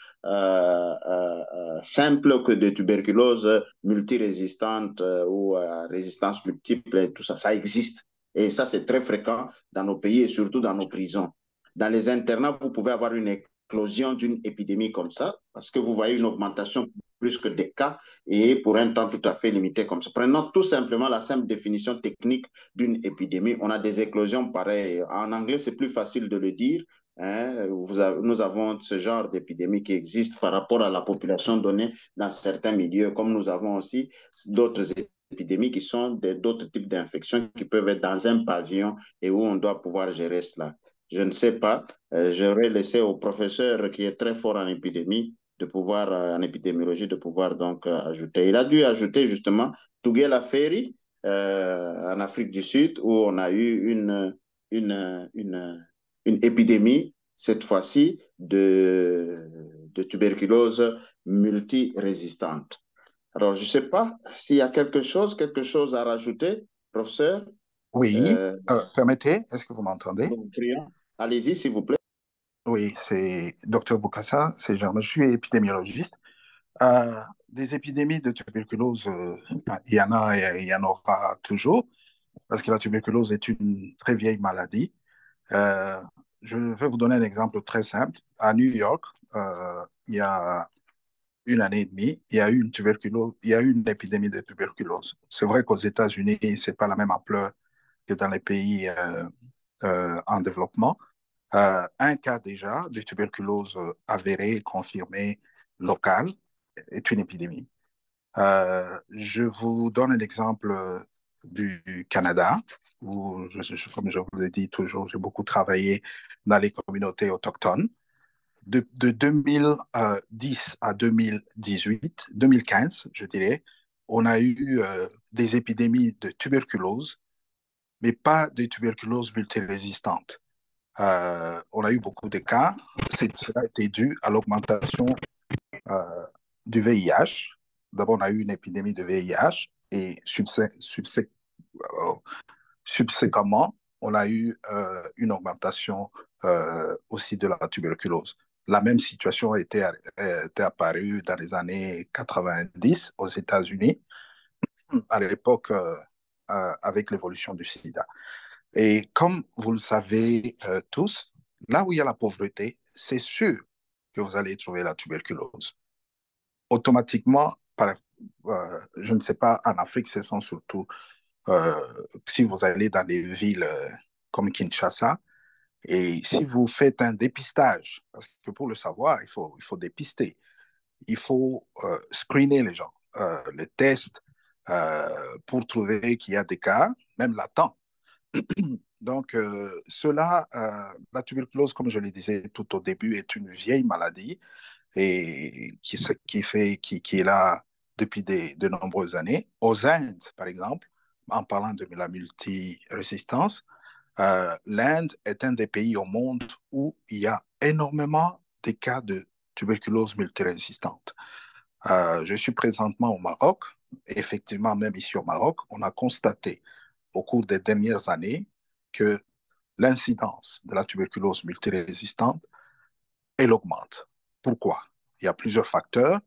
simples que des tuberculoses multirésistantes ou résistance multiple, et tout ça, ça existe. Et ça, c'est très fréquent dans nos pays et surtout dans nos prisons. Dans les internats, vous pouvez avoir une éclosion d'une épidémie comme ça, parce que vous voyez une augmentation plus que des cas et pour un temps tout à fait limité comme ça. Prenons tout simplement la simple définition technique d'une épidémie. On a des éclosions pareilles. En anglais, c'est plus facile de le dire. Hein. Nous avons ce genre d'épidémie qui existe par rapport à la population donnée dans certains milieux, comme nous avons aussi d'autres épidémies qui sont d'autres types d'infections qui peuvent être dans un pavillon et où on doit pouvoir gérer cela. Je ne sais pas. J'aurais laissé au professeur qui est très fort en épidémie de pouvoir, en épidémiologie, de pouvoir donc ajouter. Il a dû ajouter justement Tugela Ferry en Afrique du Sud où on a eu une épidémie, cette fois-ci, de tuberculose multirésistante. Alors, je ne sais pas s'il y a quelque chose à rajouter, professeur. Oui, Euh, permettez, est-ce que vous m'entendez? Allez-y, s'il vous plaît. Oui, c'est Dr Boukassa, c'est Jean, je suis épidémiologiste. Des épidémies de tuberculose, il y en a et il y en aura toujours, parce que la tuberculose est une très vieille maladie. Euh, je vais vous donner un exemple très simple. À New York, il y a une année et demie, il y a eu une tuberculose, il y a eu une épidémie de tuberculose. C'est vrai qu'aux États-Unis, c'est pas la même ampleur que dans les pays en développement. Un cas déjà de tuberculose avérée, confirmée, locale, est une épidémie. Je vous donne un exemple du Canada, où, comme je vous ai dit toujours, j'ai beaucoup travaillé dans les communautés autochtones. De 2010 à 2018, 2015, je dirais, on a eu des épidémies de tuberculose, mais pas de tuberculose multirésistante. On a eu beaucoup de cas. Cela a été dû à l'augmentation euh, du VIH. D'abord, on a eu une épidémie de VIH et subséquemment, on a eu une augmentation aussi de la tuberculose. La même situation était apparue dans les années 90 aux États-Unis, à l'époque avec l'évolution du sida. Et comme vous le savez tous, là où il y a la pauvreté, c'est sûr que vous allez trouver la tuberculose. Automatiquement, je ne sais pas, en Afrique, ce sont surtout, euh, si vous allez dans des villes comme Kinshasa, et si vous faites un dépistage, parce que pour le savoir, il faut dépister, il faut screener les gens, les tests pour trouver qu'il y a des cas, même latents. Donc, la tuberculose, comme je le disais tout au début, est une vieille maladie et qui est là depuis de nombreuses années. Aux Indes, par exemple, en parlant de la multirésistance, l'Inde est un des pays au monde où il y a énormément de cas de tuberculose multirésistante. Je suis présentement au Maroc. effectivement, même ici au Maroc, on a constaté au cours des dernières années que l'incidence de la tuberculose multirésistante, elle augmente. Pourquoi? Il y a plusieurs facteurs.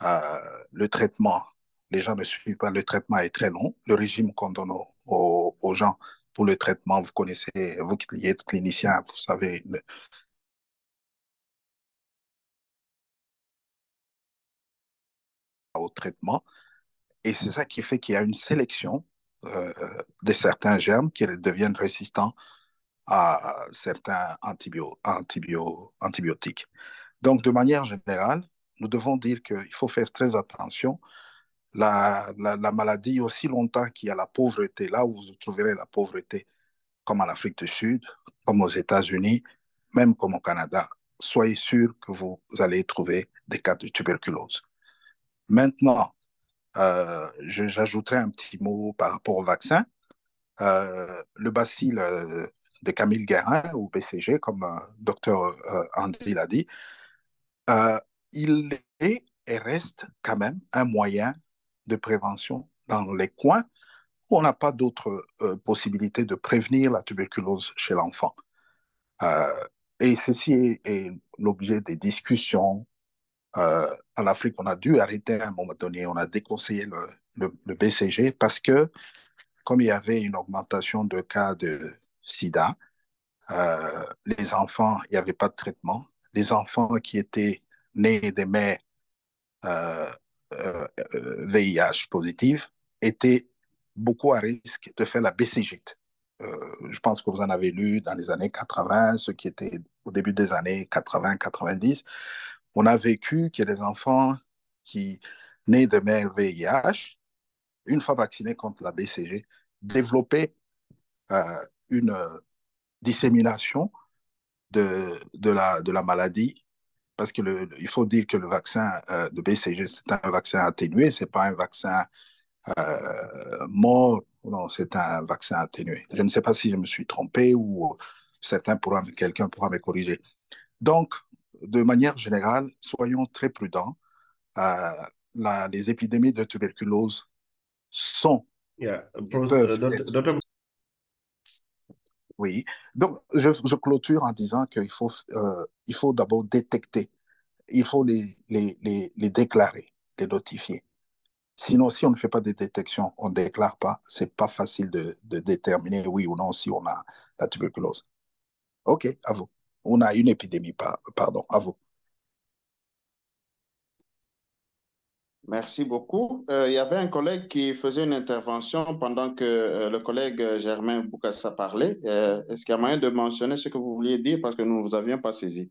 Le traitement, les gens ne suivent pas, le traitement est très long. Le régime qu'on donne aux gens pour le traitement, vous connaissez, vous qui êtes clinicien, vous savez, au traitement. Et c'est ça qui fait qu'il y a une sélection de certains germes qui deviennent résistants à certains antibiotiques. Donc, de manière générale, nous devons dire qu'il faut faire très attention. La maladie, aussi longtemps qu'il y a la pauvreté, là où vous trouverez la pauvreté, comme en Afrique du Sud, comme aux États-Unis, même comme au Canada, soyez sûr que vous allez trouver des cas de tuberculose. Maintenant, j'ajouterai un petit mot par rapport au vaccin. Le bacille de Camille Guérin, ou BCG, comme docteur Andy l'a dit, il est et reste quand même un moyen de prévention dans les coins où on n'a pas d'autres possibilités de prévenir la tuberculose chez l'enfant. Et ceci est l'objet des discussions. En Afrique, on a dû arrêter à un moment donné, on a déconseillé le BCG parce que, comme il y avait une augmentation de cas de sida, les enfants, il n'y avait pas de traitement. Les enfants qui étaient nés des mères euh, VIH positives étaient beaucoup à risque de faire la BCG. Je pense que vous en avez lu dans les années 80, ceux qui étaient au début des années 80-90. On a vécu qu'il y a des enfants qui, nés de mères VIH, une fois vaccinés contre la BCG, développaient une dissémination de la maladie, parce que il faut dire que le vaccin de BCG, c'est un vaccin atténué, ce n'est pas un vaccin mort, non, c'est un vaccin atténué. Je ne sais pas si je me suis trompé ou quelqu'un pourra me corriger. Donc, de manière générale, soyons très prudents. Euh, les épidémies de tuberculose sont, Yeah. peuvent être. Oui. Donc, je clôture en disant il faut d'abord détecter, il faut les déclarer, les notifier. Sinon, si on ne fait pas de détection, on ne déclare pas, c'est pas facile de déterminer oui ou non si on a la tuberculose. OK, à vous. On a une épidémie, pardon, à vous. Merci beaucoup. Il y avait un collègue qui faisait une intervention pendant que le collègue Germain Boukassa parlait. Est-ce qu'il y a moyen de mentionner ce que vous vouliez dire parce que nous ne vous avions pas saisi?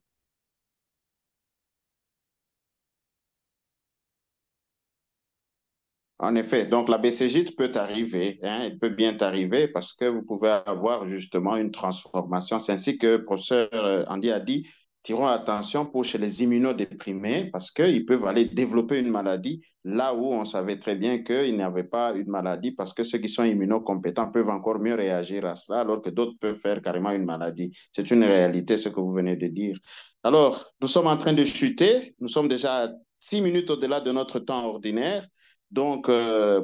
En effet, donc la BCG peut arriver, hein, elle peut bien arriver parce que vous pouvez avoir justement une transformation. C'est ainsi que le professeur Andy a dit, tirons attention pour chez les immunodéprimés parce qu'ils peuvent aller développer une maladie là où on savait très bien qu'ils n'avaient pas une maladie parce que ceux qui sont immunocompétents peuvent encore mieux réagir à cela alors que d'autres peuvent faire carrément une maladie. C'est une réalité ce que vous venez de dire. Alors, nous sommes en train de chuter, nous sommes déjà 6 minutes au-delà de notre temps ordinaire. Donc,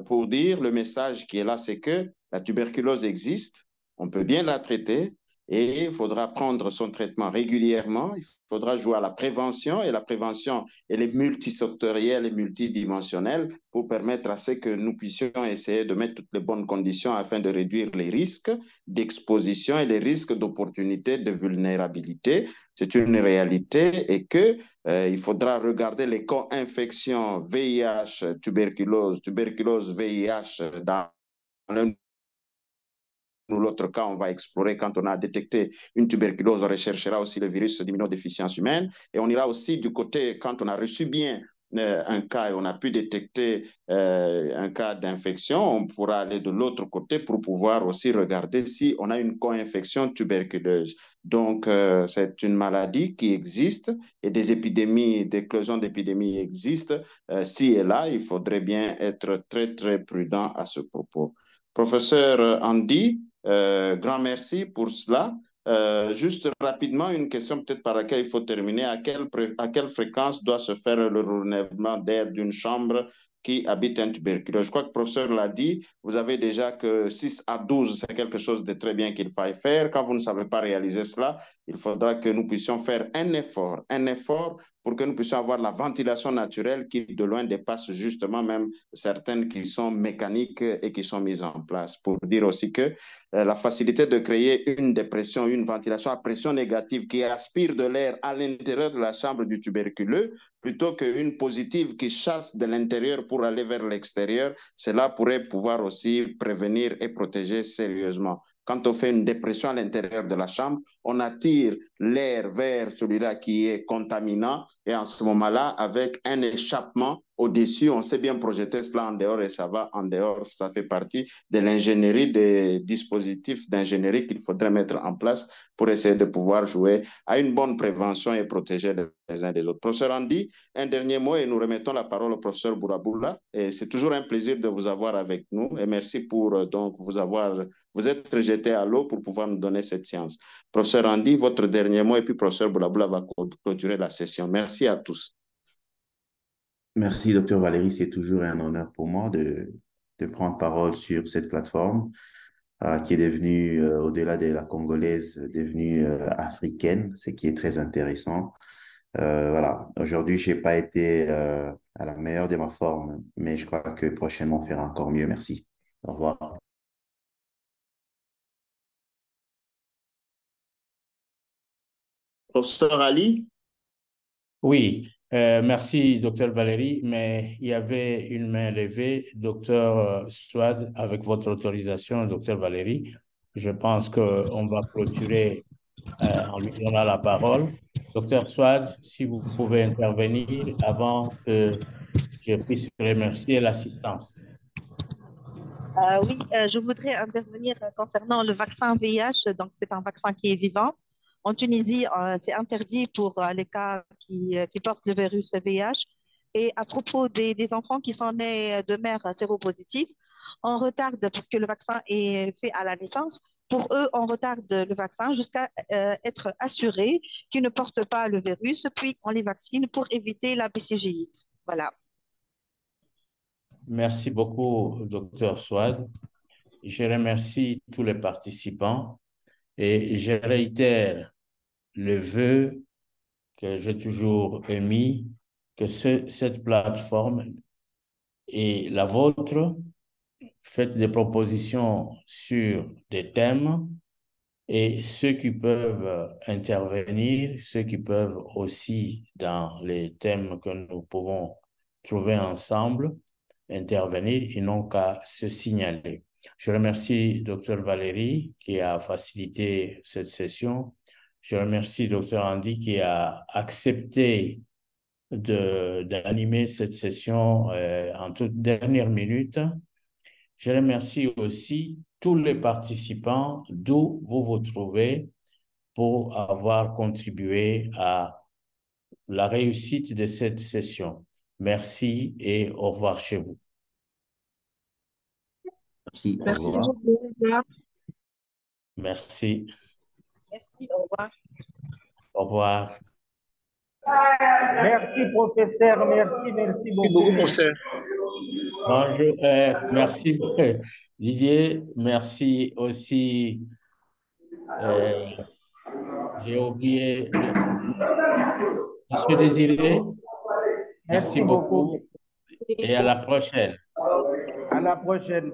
pour dire, le message qui est là, c'est que la tuberculose existe, on peut bien la traiter et il faudra prendre son traitement régulièrement, il faudra jouer à la prévention et la prévention, elle est multisectorielle et multidimensionnelle pour permettre à ce que nous puissions essayer de mettre toutes les bonnes conditions afin de réduire les risques d'exposition et les risques d'opportunité de vulnérabilité. C'est une réalité et que il faudra regarder les co-infections VIH, tuberculose, VIH dans l'un ou l'autre cas, on va explorer quand on a détecté une tuberculose, on recherchera aussi le virus d'immunodéficience humaine et on ira aussi du côté, quand on a reçu bien un cas et on a pu détecter un cas d'infection, on pourra aller de l'autre côté pour pouvoir aussi regarder si on a une co-infection tuberculeuse. Donc, c'est une maladie qui existe et des épidémies, des éclosions d'épidémies existent. Si et là, il faudrait bien être très, très prudent à ce propos. Professeur Andy, grand merci pour cela. Juste rapidement, une question peut-être par laquelle il faut terminer. À quelle fréquence doit se faire le renouvellement d'air d'une chambre qui habitent un tuberculeux. Je crois que le professeur l'a dit, vous avez déjà que 6 à 12, c'est quelque chose de très bien qu'il faille faire. Quand vous ne savez pas réaliser cela, il faudra que nous puissions faire un effort pour que nous puissions avoir la ventilation naturelle qui de loin dépasse justement même certaines qui sont mécaniques et qui sont mises en place. Pour dire aussi que la facilité de créer une dépression, une ventilation à pression négative qui aspire de l'air à l'intérieur de la chambre du tuberculeux, plutôt qu'une positive qui chasse de l'intérieur pour aller vers l'extérieur, cela pourrait pouvoir aussi prévenir et protéger sérieusement. Quand on fait une dépression à l'intérieur de la chambre, on attire l'air vers celui-là qui est contaminant et en ce moment-là, avec un échappement au-dessus, on sait bien projeter cela en dehors et ça va en dehors. Ça fait partie de l'ingénierie, des dispositifs d'ingénierie qu'il faudrait mettre en place pour essayer de pouvoir jouer à une bonne prévention et protéger les uns des autres. Professeur Andy, un dernier mot et nous remettons la parole au professeur Bouraboula. Et c'est toujours un plaisir de vous avoir avec nous et merci pour donc vous êtes jeté à l'eau pour pouvoir nous donner cette science. Professeur Andy, votre dernier mot et puis professeur Bouraboula va clôturer la session. Merci à tous. Merci, docteur Valérie. C'est toujours un honneur pour moi de prendre parole sur cette plateforme qui est devenue, au-delà de la congolaise, devenue africaine, ce qui est très intéressant. Voilà, aujourd'hui, je n'ai pas été à la meilleure de ma forme, mais je crois que prochainement, on fera encore mieux. Merci. Au revoir. Professeur Ali? Oui, merci, docteur Valérie, mais il y avait une main levée. Docteur Swad, avec votre autorisation, docteur Valérie, je pense qu'on va clôturer en lui donnant la parole. Docteur Swad, si vous pouvez intervenir avant que je puisse remercier l'assistance. Oui, je voudrais intervenir concernant le vaccin VIH. Donc, c'est un vaccin qui est vivant. En Tunisie, c'est interdit pour les cas qui portent le virus VIH. Et à propos des enfants qui sont nés de mères séropositives, on retarde, puisque le vaccin est fait à la naissance, pour eux, on retarde le vaccin jusqu'à être assuré qu'ils ne portent pas le virus, puis on les vaccine pour éviter la BCGite. Voilà. Merci beaucoup, docteur Swad. Je remercie tous les participants et je réitère le vœu que j'ai toujours émis, que cette plateforme est la vôtre. Faites des propositions sur des thèmes et ceux qui peuvent intervenir, ceux qui peuvent aussi, dans les thèmes que nous pouvons trouver ensemble, intervenir, ils n'ont qu'à se signaler. Je remercie Dr Valérie qui a facilité cette session. Je remercie Dr Andy qui a accepté d'animer cette session en toute dernière minute. Je remercie aussi tous les participants d'où vous vous trouvez pour avoir contribué à la réussite de cette session. Merci et au revoir chez vous. Merci, au Merci revoir. beaucoup. Au revoir. Merci. Merci, au revoir. Au revoir. Merci, professeur. Merci beaucoup. professeur. Bonjour, merci Didier. Merci aussi. J'ai oublié Monsieur Désiré. Merci beaucoup et à la prochaine. À la prochaine.